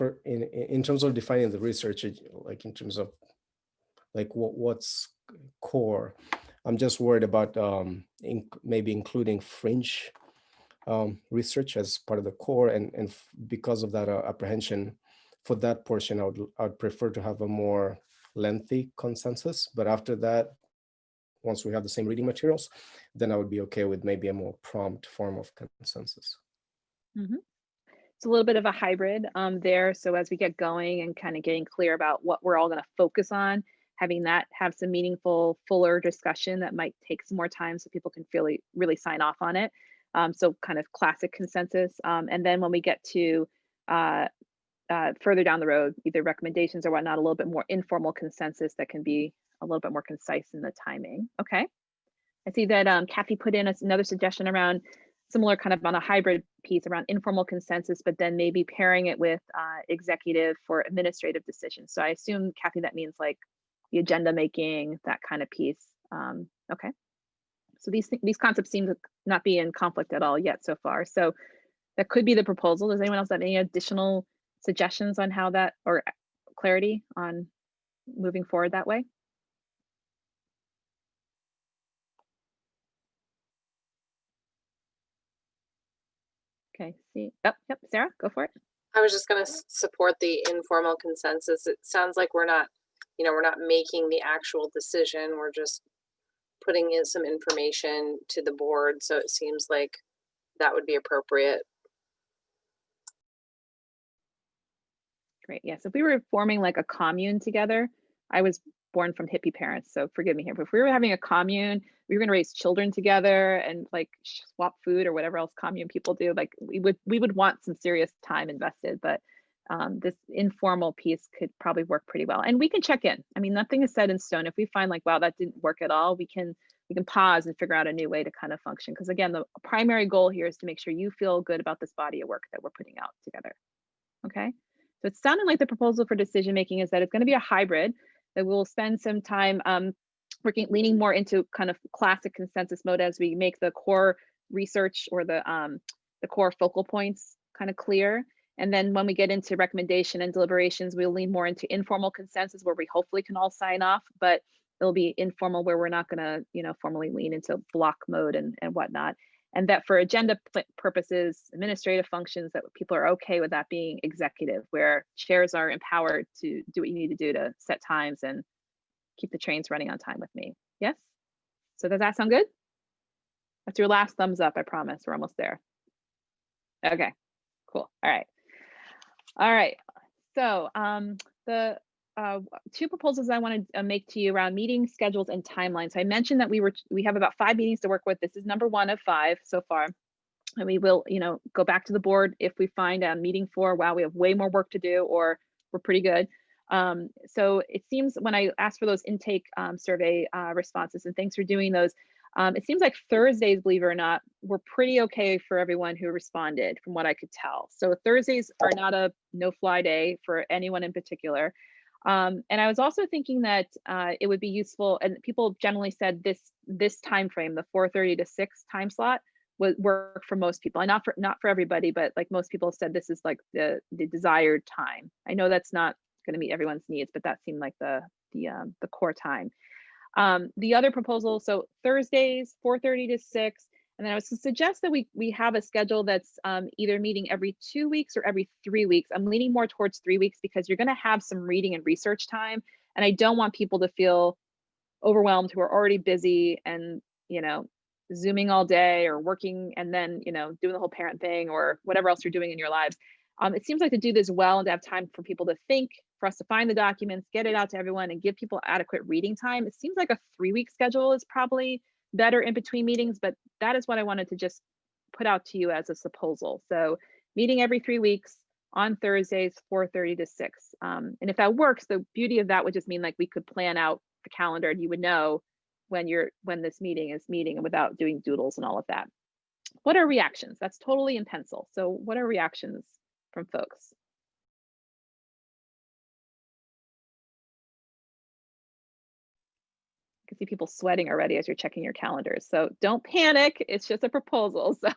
terms of defining the research, like in terms of like what's core, I'm just worried about maybe including fringe research as part of the core, and because of that apprehension for that portion, I'd prefer to have a more lengthy consensus. But after that, once we have the same reading materials, then I would be okay with maybe a more prompt form of consensus. Mm-hmm. It's a little bit of a hybrid there. So as we get going and kind of getting clear about what we're all going to focus on, having that have some meaningful, fuller discussion that might take some more time so people can really sign off on it. So kind of classic consensus. And then when we get to further down the road, either recommendations or whatnot, a little bit more informal consensus that can be a little bit more concise in the timing. Okay. I see that Kathy put in another suggestion around similar kind of on a hybrid piece around informal consensus, but then maybe pairing it with executive for administrative decisions. So I assume, Kathy, that means like the agenda making, that kind of piece. Okay. So these concepts seem to not be in conflict at all yet so far. So that could be the proposal. Does anyone else have any additional suggestions on how that, or clarity on moving forward that way? Okay, see, oh, yep, Sarah, go for it. I was just going to support the informal consensus. It sounds like we're not making the actual decision. We're just putting in some information to the board. So it seems like that would be appropriate. Great, yes. If we were forming like a commune together, I was born from hippie parents, so forgive me here, but if we were having a commune, we were going to raise children together and like swap food or whatever else commune people do, like we would want some serious time invested, but this informal piece could probably work pretty well. And we can check in. I mean, nothing is set in stone. If we find like, wow, that didn't work at all, we can pause and figure out a new way to kind of function. Because again, the primary goal here is to make sure you feel good about this body of work that we're putting out together. Okay. So it's sounding like the proposal for decision making is that it's going to be a hybrid, that we'll spend some time leaning more into kind of classic consensus mode as we make the core research or the core focal points kind of clear. And then when we get into recommendation and deliberations, we'll lean more into informal consensus where we hopefully can all sign off, but it'll be informal where we're not going to, formally lean into block mode and whatnot. And that for agenda purposes, administrative functions, that people are okay with that being executive, where chairs are empowered to do what you need to do to set times and keep the trains running on time with me. Yes? So does that sound good? That's your last thumbs up, I promise. We're almost there. Okay, cool. All right. All right. So the two proposals I want to make to you around meeting schedules and timelines. So I mentioned that we have about 5 meetings to work with. This is number 1 of 5 so far. And we will, go back to the board if we find a meeting 4, wow, we have way more work to do, or we're pretty good. So it seems when I asked for those intake survey responses, and thanks for doing those, it seems like Thursdays, believe it or not, were pretty okay for everyone who responded from what I could tell. So Thursdays are not a no-fly day for anyone in particular. And I was also thinking that it would be useful, and people generally said this time frame, the 4:30 to 6 time slot, would work for most people, and not for everybody, but like most people said, this is like the desired time. I know that's not going to meet everyone's needs, but that seemed like the the core time. The other proposal, so Thursdays, 4:30 to 6, and then I would suggest that we have a schedule that's either meeting every 2 weeks or every 3 weeks. I'm leaning more towards 3 weeks because you're going to have some reading and research time, and I don't want people to feel overwhelmed who are already busy and, you know, Zooming all day or working and then, you know, doing the whole parent thing or whatever else you're doing in your lives. It seems like to do this well and to have time for people to think, for us to find the documents, get it out to everyone and give people adequate reading time. It seems like a 3-week schedule is probably better in between meetings, but that is what I wanted to just put out to you as a proposal. So meeting every 3 weeks on Thursdays, 4:30 to 6. And if that works, the beauty of that would just mean like we could plan out the calendar and you would know when this meeting is meeting and without doing doodles and all of that. What are reactions? That's totally in pencil. So what are reactions from folks? I can see people sweating already as you're checking your calendars. So don't panic. It's just a proposal. So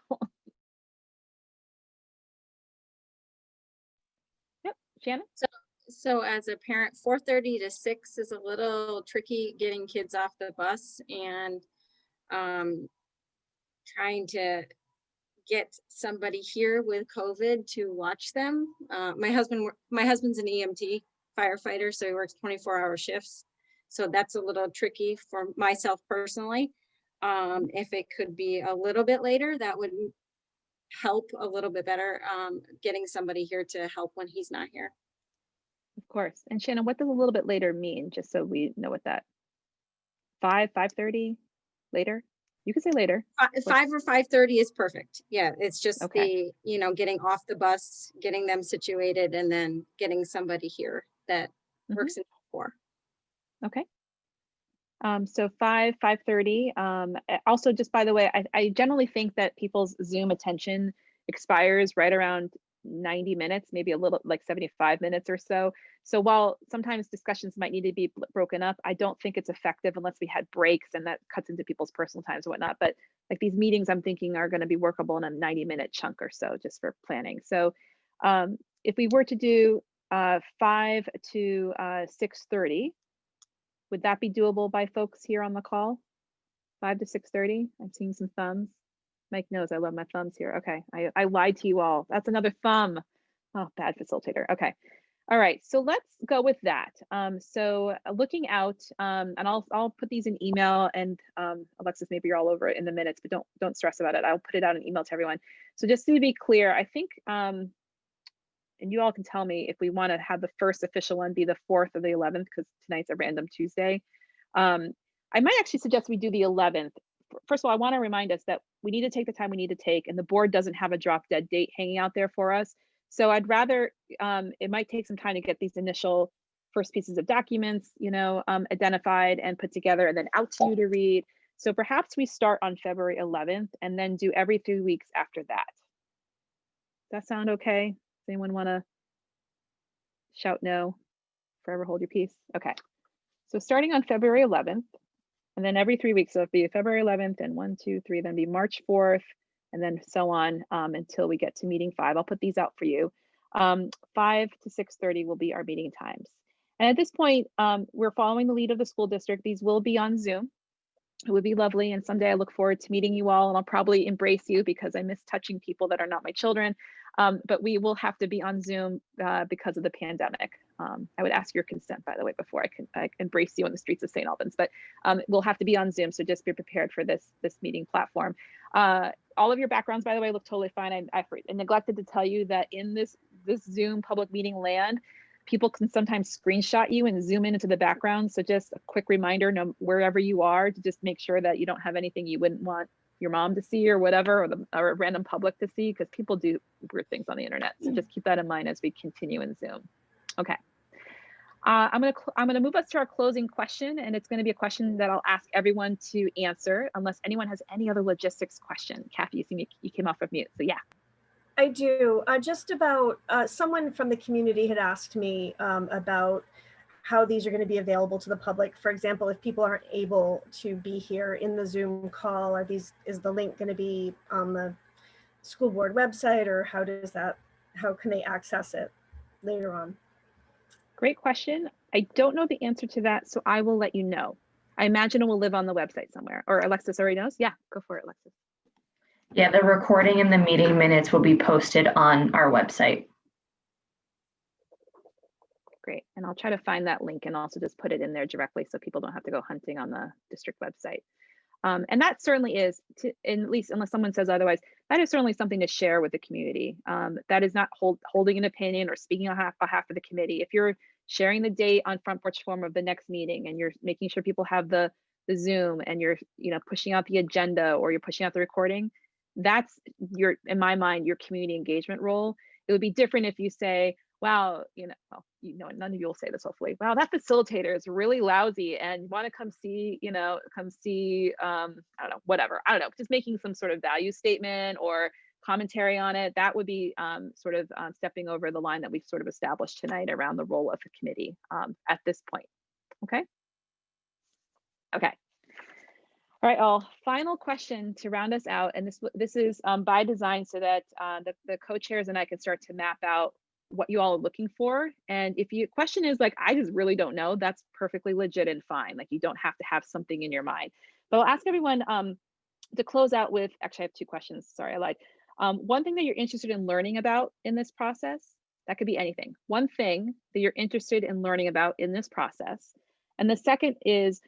yep, Shannon. So as a parent, 4:30 to 6 is a little tricky getting kids off the bus and trying to get somebody here with COVID to watch them. My husband's an EMT firefighter, so he works 24-hour shifts. So that's a little tricky for myself personally. If it could be a little bit later, that would help a little bit better, getting somebody here to help when he's not here. Of course. And Shannon, what does a little bit later mean? Just so we know what that 5:30 later? You can say later. 5 or 5:30 is perfect. Yeah, it's just Okay. the, getting off the bus, getting them situated, and then getting somebody here that works in 4. Okay. So 5:30. Also, just by the way, I generally think that people's Zoom attention expires right around 90 minutes, maybe a little like 75 minutes or so. So while sometimes discussions might need to be broken up, I don't think it's effective unless we had breaks and that cuts into people's personal times and whatnot. But like these meetings, I'm thinking are going to be workable in a 90-minute chunk or so just for planning. So if we were to do 5 to 6:30, would that be doable by folks here on the call? 5 to 6:30? I'm seeing some thumbs. Mike knows I love my thumbs here. Okay, I lied to you all. That's another thumb. Oh, bad facilitator. Okay. All right, so let's go with that. So looking out, and I'll put these in email, and Alexis, maybe you're all over it in the minutes, but don't stress about it. I'll put it out in email to everyone. So just to be clear, I think, and you all can tell me if we want to have the first official one be the 4th or the 11th, because tonight's a random Tuesday. I might actually suggest we do the 11th. First of all, I want to remind us that we need to take the time we need to take, and the board doesn't have a drop dead date hanging out there for us. So I'd rather, it might take some time to get these initial first pieces of documents, identified and put together and then out to you to read. So perhaps we start on February 11th and then do every 3 weeks after that. Does that sound okay? Does anyone want to shout no? Forever hold your peace. Okay. So starting on February 11th, and then every 3 weeks, so it'll be February 11th and 1, 2, 3, then be March 4th, and then so on until we get to meeting 5. I'll put these out for you. 5 to 6:30 will be our meeting times. And at this point, we're following the lead of the school district. These will be on Zoom. It would be lovely. And someday I look forward to meeting you all, and I'll probably embrace you because I miss touching people that are not my children. But we will have to be on Zoom because of the pandemic. I would ask your consent, by the way, before I embrace you on the streets of St. Albans, but we'll have to be on Zoom. So just be prepared for this meeting platform. All of your backgrounds, by the way, look totally fine. I neglected to tell you that in this Zoom public meeting land, people can sometimes screenshot you and zoom in into the background. So just a quick reminder, wherever you are, to just make sure that you don't have anything you wouldn't want your mom to see or whatever, or a random public to see, because people do weird things on the internet. So just keep that in mind as we continue in Zoom. Okay. I'm gonna move us to our closing question, and it's gonna be a question that I'll ask everyone to answer unless anyone has any other logistics question. Kathy, you see me, you came off of mute, so yeah. I do. Just about someone from the community had asked me about how these are going to be available to the public. For example, if people aren't able to be here in the Zoom call, is the link going to be on the school board website, or how can they access it later on? Great question. I don't know the answer to that, so I will let you know. I imagine it will live on the website somewhere. Or Alexis already knows? Yeah, go for it, Alexis. Yeah, the recording and the meeting minutes will be posted on our website. Great, and I'll try to find that link and also just put it in there directly so people don't have to go hunting on the district website. And that certainly is, at least unless someone says otherwise, that is certainly something to share with the community. That is not holding an opinion or speaking on behalf of the committee. If you're sharing the date on Front Porch Forum of the next meeting and you're making sure people have the Zoom and you're pushing out the agenda or you're pushing out the recording, that's in my mind, your community engagement role. It would be different if you say, wow, none of you will say this hopefully. Wow, that facilitator is really lousy and you want to come see, I don't know, whatever. I don't know, just making some sort of value statement or commentary on it. That would be stepping over the line that we've sort of established tonight around the role of the committee at this point. Okay. Okay. All right, all. Final question to round us out, and this is by design so that the co-chairs and I can start to map out what you all are looking for. And if your question is like, I just really don't know, that's perfectly legit and fine. Like you don't have to have something in your mind. But I'll ask everyone to close out with, actually I have two questions, sorry, I lied. One thing that you're interested in learning about in this process, that could be anything. One thing that you're interested in learning about in this process. And the second is,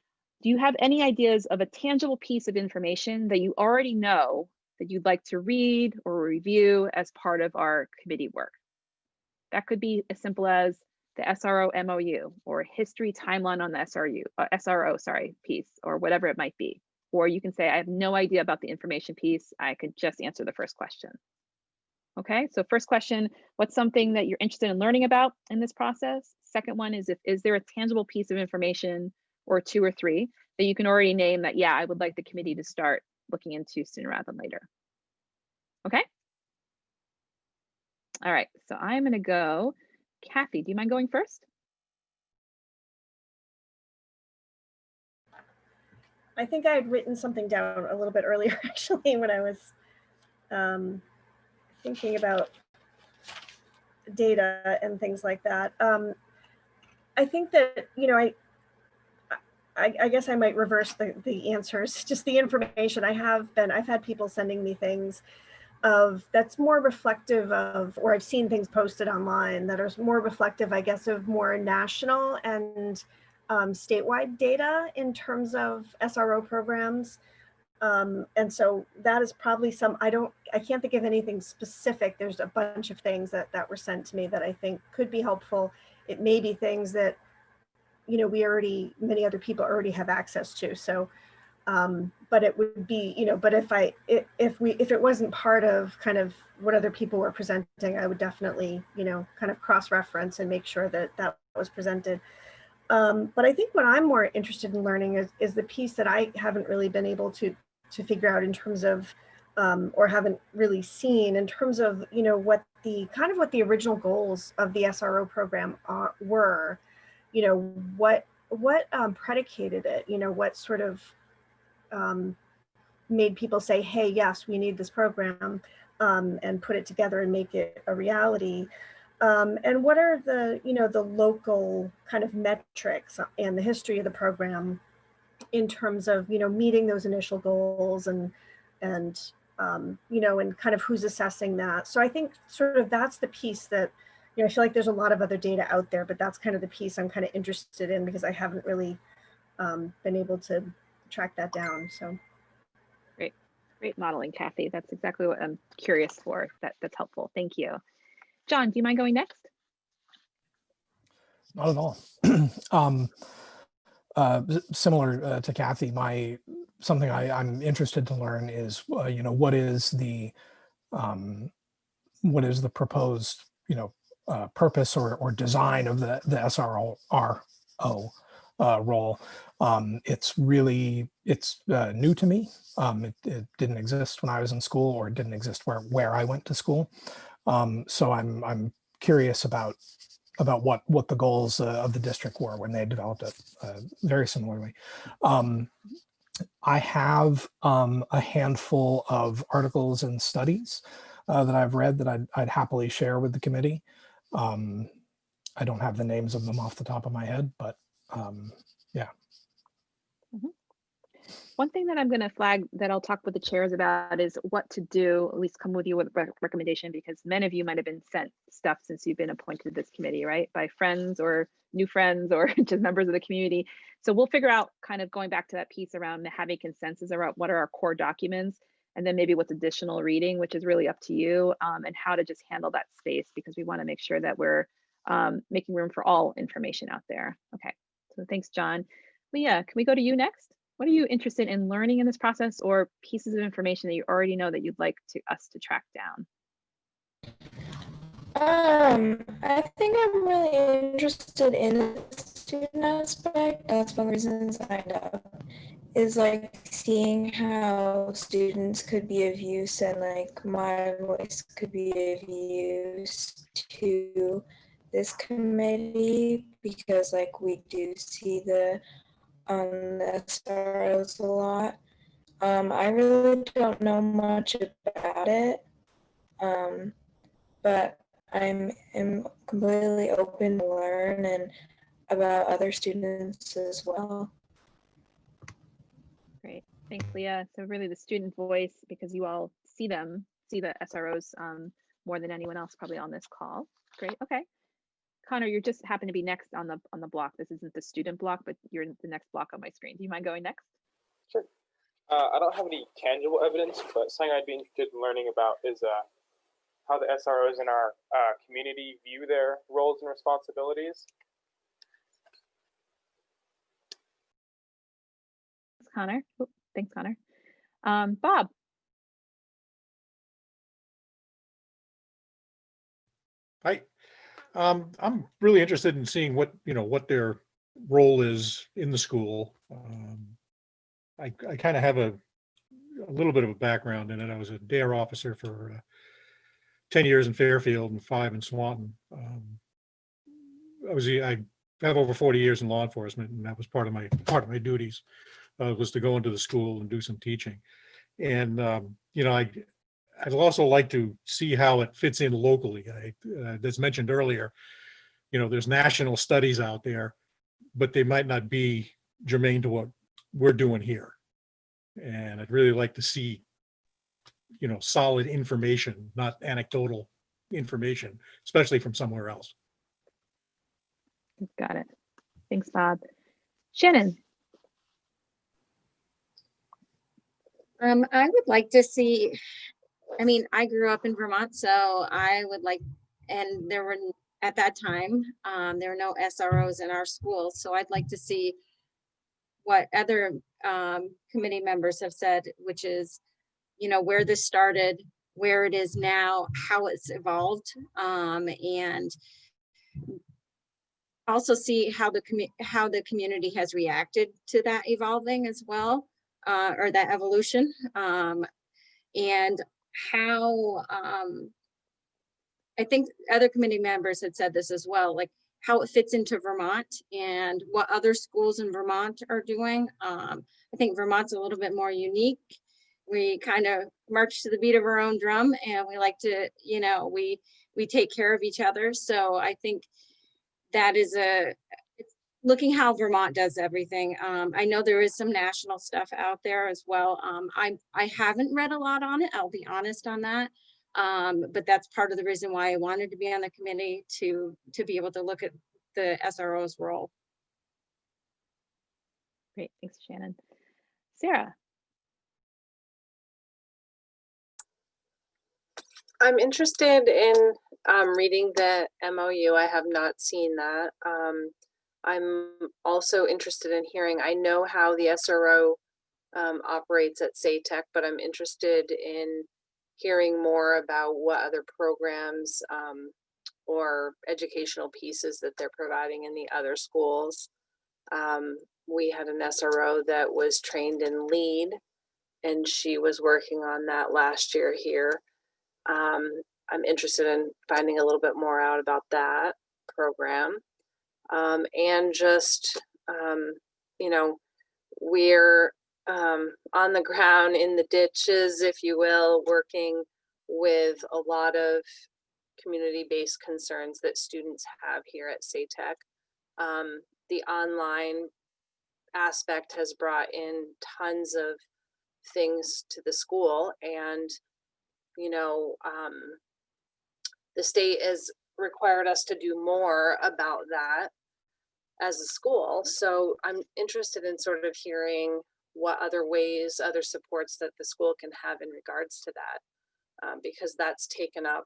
do you have any ideas of a tangible piece of information that you already know that you'd like to read or review as part of our committee work? That could be as simple as the SRO MOU or history timeline on the SRO piece, or whatever it might be. Or you can say, I have no idea about the information piece. I could just answer the first question. Okay, so first question, what's something that you're interested in learning about in this process? Second one is, is there a tangible piece of information or two or three that you can already name that, yeah, I would like the committee to start looking into sooner rather than later? Okay. All right, so I'm going to go. Kathy, do you mind going first? I think I had written something down a little bit earlier, actually, when I was thinking about data and things like that. I think that, I guess I might reverse the answers, just the information. I've had people sending me things that's more reflective of, or I've seen things posted online that are more reflective, I guess, of more national and statewide data in terms of SRO programs. And so that is probably I can't think of anything specific. There's a bunch of things that were sent to me that I think could be helpful. It may be things that, many other people already have access to. So, but it would be, but if it wasn't part of kind of what other people were presenting, I would definitely, kind of cross-reference and make sure that that was presented. But I think what I'm more interested in learning is the piece that I haven't really been able to figure out in terms of, or haven't really seen in terms of, what the original goals of the SRO program were, what predicated it, what sort of made people say, hey, yes, we need this program, and put it together and make it a reality. And what are the local kind of metrics and the history of the program in terms of, meeting those initial goals and and kind of who's assessing that. So I think sort of that's the piece that, I feel like there's a lot of other data out there, but that's kind of the piece I'm kind of interested in because I haven't really been able to track that down. So. Great modeling, Kathy. That's exactly what I'm curious for. That's helpful. Thank you. John, do you mind going next? Not at all. Similar to Kathy, something I'm interested to learn is, what is the proposed, purpose or design of the SRO role. It's new to me. It didn't exist when I was in school, or it didn't exist where I went to school. So I'm curious about what the goals of the district were when they developed it. Very similarly, I have a handful of articles and studies that I've read that I'd happily share with the committee. I don't have the names of them off the top of my head, but yeah. One thing that I'm going to flag that I'll talk with the chairs about is what to do, at least come with you with a recommendation, because many of you might have been sent stuff since you've been appointed to this committee, right? By friends or new friends or just members of the community. So we'll figure out, kind of going back to that piece around having consensus around what are our core documents, and then maybe what's additional reading, which is really up to you, and how to just handle that space, because we want to make sure that we're making room for all information out there. Okay, so thanks, John. Leah, can we go to you next? What are you interested in learning in this process, or pieces of information that you already know that you'd like us to track down? I think I'm really interested in the student aspect. That's one of the reasons I signed up, is like seeing how students could be of use, and like my voice could be of use to this committee, because like we do see the SROs a lot. I really don't know much about it, but I'm completely open to learn and about other students as well. Great, thanks, Leah. So really the student voice, because you all see the SROs more than anyone else probably on this call. Great, okay. Connor, you just happen to be next on the block. This isn't the student block, but you're the next block on my screen. Do you mind going next? Sure. I don't have any tangible evidence, but something I'd be interested in learning about is how the SROs in our community view their roles and responsibilities. Thanks, Connor. Oh, thanks, Connor. Bob. Hi. I'm really interested in seeing what their role is in the school. I kind of have a little bit of a background in it. I was a DARE officer for 10 years in Fairfield and 5 in Swanton. I have over 40 years in law enforcement, and that was part of my duties, was to go into the school and do some teaching. And I'd also like to see how it fits in locally. As mentioned earlier, there's national studies out there, but they might not be germane to what we're doing here. And I'd really like to see, solid information, not anecdotal information, especially from somewhere else. Got it. Thanks, Bob. Shannon. I would like to see, I grew up in Vermont, so I would like, and there were, at that time, there were no SROs in our schools. So I'd like to see what other committee members have said, which is, where this started, where it is now, how it's evolved, and also see how the community has reacted to that evolving as well, or that evolution, and how I think other committee members had said this as well, like how it fits into Vermont and what other schools in Vermont are doing. I think Vermont's a little bit more unique. We kind of march to the beat of our own drum, and we like to, we take care of each other. So I think that is looking how Vermont does everything. I know there is some national stuff out there as well. I haven't read a lot on it, I'll be honest on that. But that's part of the reason why I wanted to be on the committee, to be able to look at the SRO's role. Great, thanks, Shannon. Sarah. I'm interested in reading the MOU. I have not seen that. I'm also interested in hearing, I know how the SRO operates at SATEC, but I'm interested in hearing more about what other programs or educational pieces that they're providing in the other schools. We had an SRO that was trained in LEAD, and she was working on that last year here. I'm interested in finding a little bit more out about that program. And just, we're on the ground in the ditches, if you will, working with a lot of community-based concerns that students have here at SATEC. The online aspect has brought in tons of things to the school, and the state has required us to do more about that as a school. So I'm interested in sort of hearing what other ways, other supports that the school can have in regards to that, because that's taken up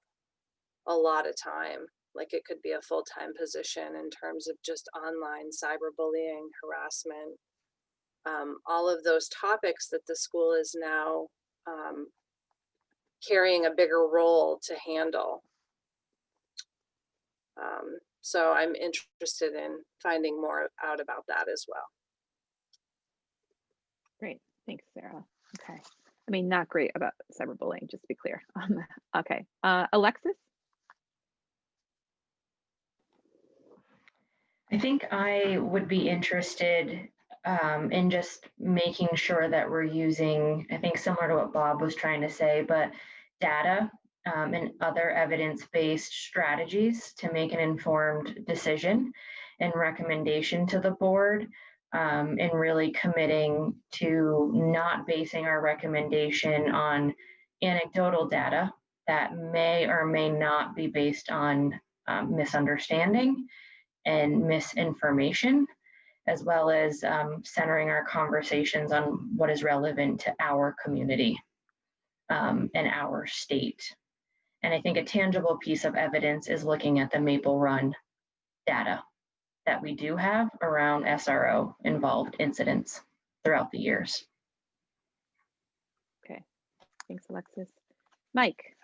a lot of time. Like it could be a full-time position in terms of just online cyberbullying, harassment, all of those topics that the school is now carrying a bigger role to handle. So I'm interested in finding more out about that as well. Great, thanks, Sarah. Okay, I mean, not great about cyberbullying, just to be clear. Okay, Alexis? I think I would be interested in just making sure that we're using, I think similar to what Bob was trying to say, but data and other evidence-based strategies to make an informed decision and recommendation to the board, and really committing to not basing our recommendation on anecdotal data that may or may not be based on misunderstanding and misinformation, as well as centering our conversations on what is relevant to our community and our state. And I think a tangible piece of evidence is looking at the Maple Run data that we do have around SRO involved incidents throughout the years. Okay, thanks, Alexis. Mike?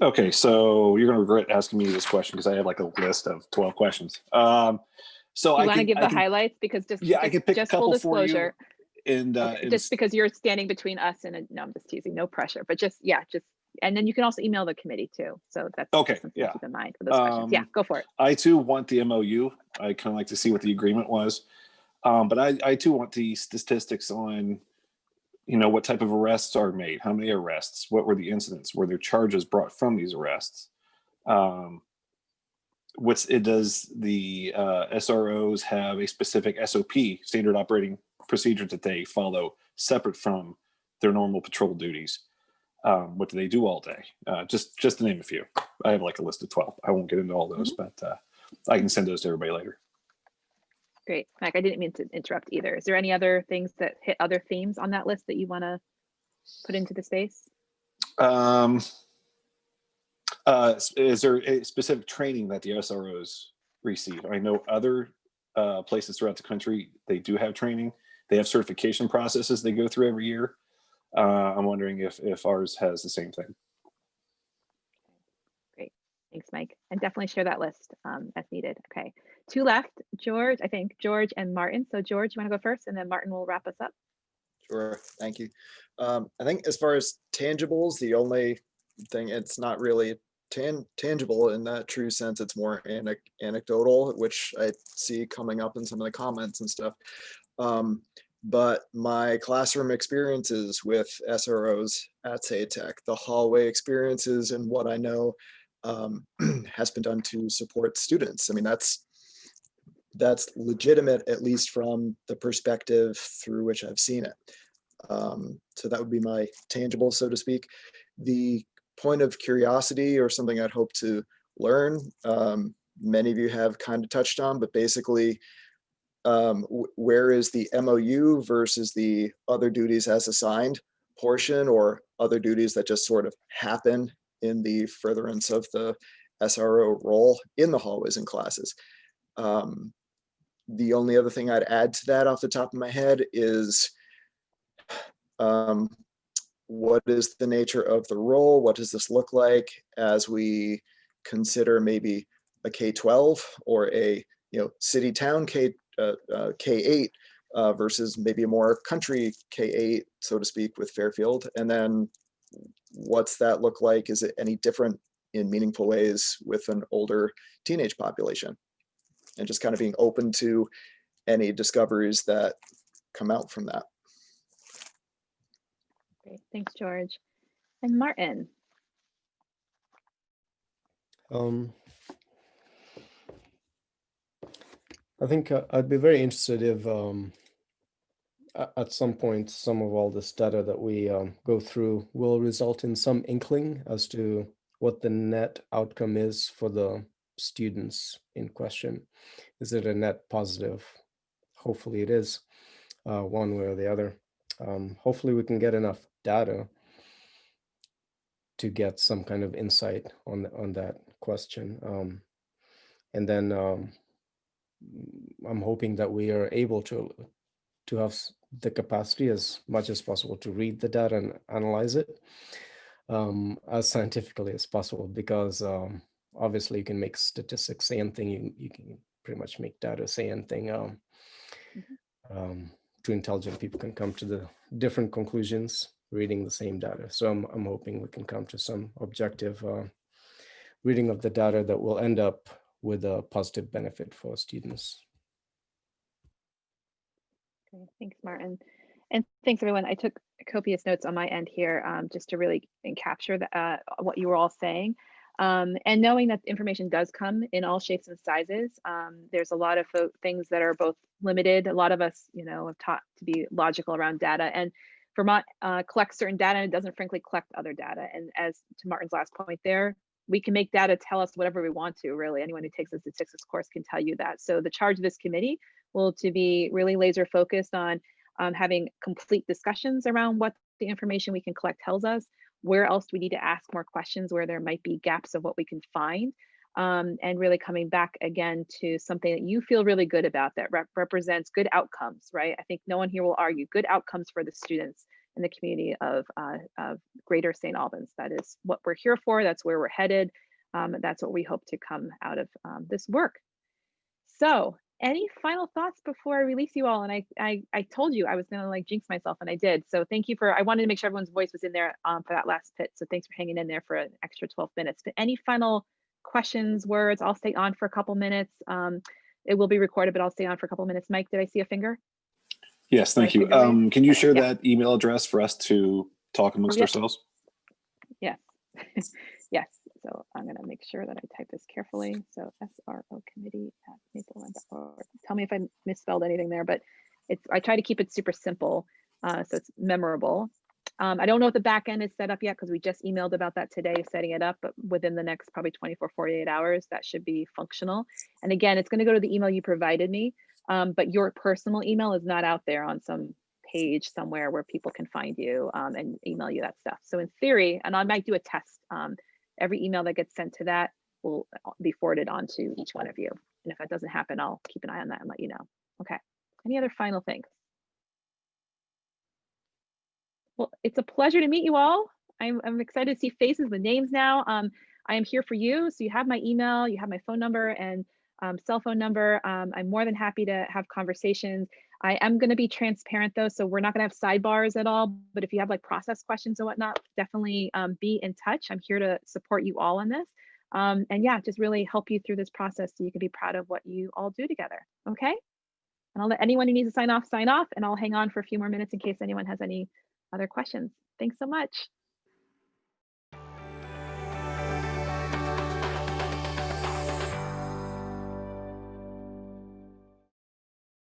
Okay, so you're going to regret asking me this question because I have like a list of 12 questions. So You want to give the highlights, because I can pick a couple full disclosure, for you. And, okay, just because you're standing between us and no, I'm just teasing, no pressure, but just and then you can also email the committee too. So that's okay. Something Yeah. to keep in mind for those questions. Yeah, go for it. I too want the MOU. I kind of like to see what the agreement was, but I too want the statistics on, what type of arrests are made, how many arrests, what were the incidents, were there charges brought from these arrests? Does the SROs have a specific SOP, standard operating procedure, that they follow separate from their normal patrol duties? What do they do all day? Just to name a few. I have like a list of 12. I won't get into all those, but I can send those to everybody later. Great, Mike, I didn't mean to interrupt either. Is there any other things that hit other themes on that list that you want to put into the space? Is there a specific training that the SROs receive? I know other places throughout the country, they do have training. They have certification processes they go through every year. I'm wondering if ours has the same thing. Great, thanks, Mike. And definitely share that list as needed. Okay, 2 left, George and Martin. So George, you want to go first, and then Martin will wrap us up. Sure, thank you. I think as far as tangibles, the only thing, it's not really tangible in that true sense. It's more anecdotal, which I see coming up in some of the comments and stuff. But my classroom experiences with SROs at SATEC, the hallway experiences, and what I know has been done to support students. I mean, that's legitimate, at least from the perspective through which I've seen it. So that would be my tangible, so to speak. The point of curiosity, or something I'd hope to learn, many of you have kind of touched on, but basically, where is the MOU versus the other duties as assigned portion, or other duties that just sort of happen in the furtherance of the SRO role in the hallways and classes? The only other thing I'd add to that off the top of my head is, what is the nature of the role? What does this look like as we consider maybe a K-12 or a city town K-8 versus maybe a more country K-8, so to speak, with Fairfield? And then what's that look like? Is it any different in meaningful ways with an older teenage population? And just kind of being open to any discoveries that come out from that. Great, thanks, George. And Martin. I think I'd be very interested if at some point, some of all this data that we go through will result in some inkling as to what the net outcome is for the students in question. Is it a net positive? Hopefully it is, one way or the other. Hopefully we can get enough data to get some kind of insight on that question. And then I'm hoping that we are able to have the capacity as much as possible to read the data and analyze it as scientifically as possible, because obviously you can make statistics say anything, you can pretty much make data say anything. Two intelligent people can come to the different conclusions reading the same data. So I'm hoping we can come to some objective reading of the data that will end up with a positive benefit for students. Okay, thanks, Martin. And thanks, everyone. I took copious notes on my end here just to really capture what you were all saying. And knowing that information does come in all shapes and sizes, there's a lot of things that are both limited. A lot of us, have taught to be logical around data, and Vermont collects certain data and it doesn't frankly collect other data. And as to Martin's last point there, we can make data tell us whatever we want to, really. Anyone who takes a statistics course can tell you that. So the charge of this committee will to be really laser focused on having complete discussions around what the information we can collect tells us, where else do we need to ask more questions, where there might be gaps of what we can find, and really coming back again to something that you feel really good about that represents good outcomes, right? I think no one here will argue good outcomes for the students in the community of Greater St. Albans. That is what we're here for. That's where we're headed. That's what we hope to come out of this work. So any final thoughts before I release you all? And I told you I was gonna jinx myself, and I did. So thank you I wanted to make sure everyone's voice was in there for that last bit. So thanks for hanging in there for an extra 12 minutes. But any final questions, words? I'll stay on for a couple minutes. It will be recorded, but I'll stay on for a couple minutes. Mike, did I see a finger? Yes, thank you. Can you share that email address for us to talk amongst ourselves? Yes. Yes. So I'm going to make sure that I type this carefully. So SRO committee@mapleland.org. Tell me if I misspelled anything there, but I try to keep it super simple so it's memorable. I don't know if the back end is set up yet because we just emailed about that today, setting it up, but within the next probably 24, 48 hours, that should be functional. And again, it's going to go to the email you provided me, but your personal email is not out there on some page somewhere where people can find you and email you that stuff. So in theory, and I might do a test, every email that gets sent to that will be forwarded on to each one of you. And if that doesn't happen, I'll keep an eye on that and let you know. Okay, any other final things? Well, it's a pleasure to meet you all. I'm excited to see faces with names now. I am here for you. So you have my email, you have my phone number and cell phone number. I'm more than happy to have conversations. I am going to be transparent though, so we're not going to have sidebars at all. But if you have process questions and whatnot, definitely be in touch. I'm here to support you all on this. And yeah, just really help you through this process so you can be proud of what you all do together. Okay. And I'll let anyone who needs to sign off, and I'll hang on for a few more minutes in case anyone has any other questions. Thanks so much.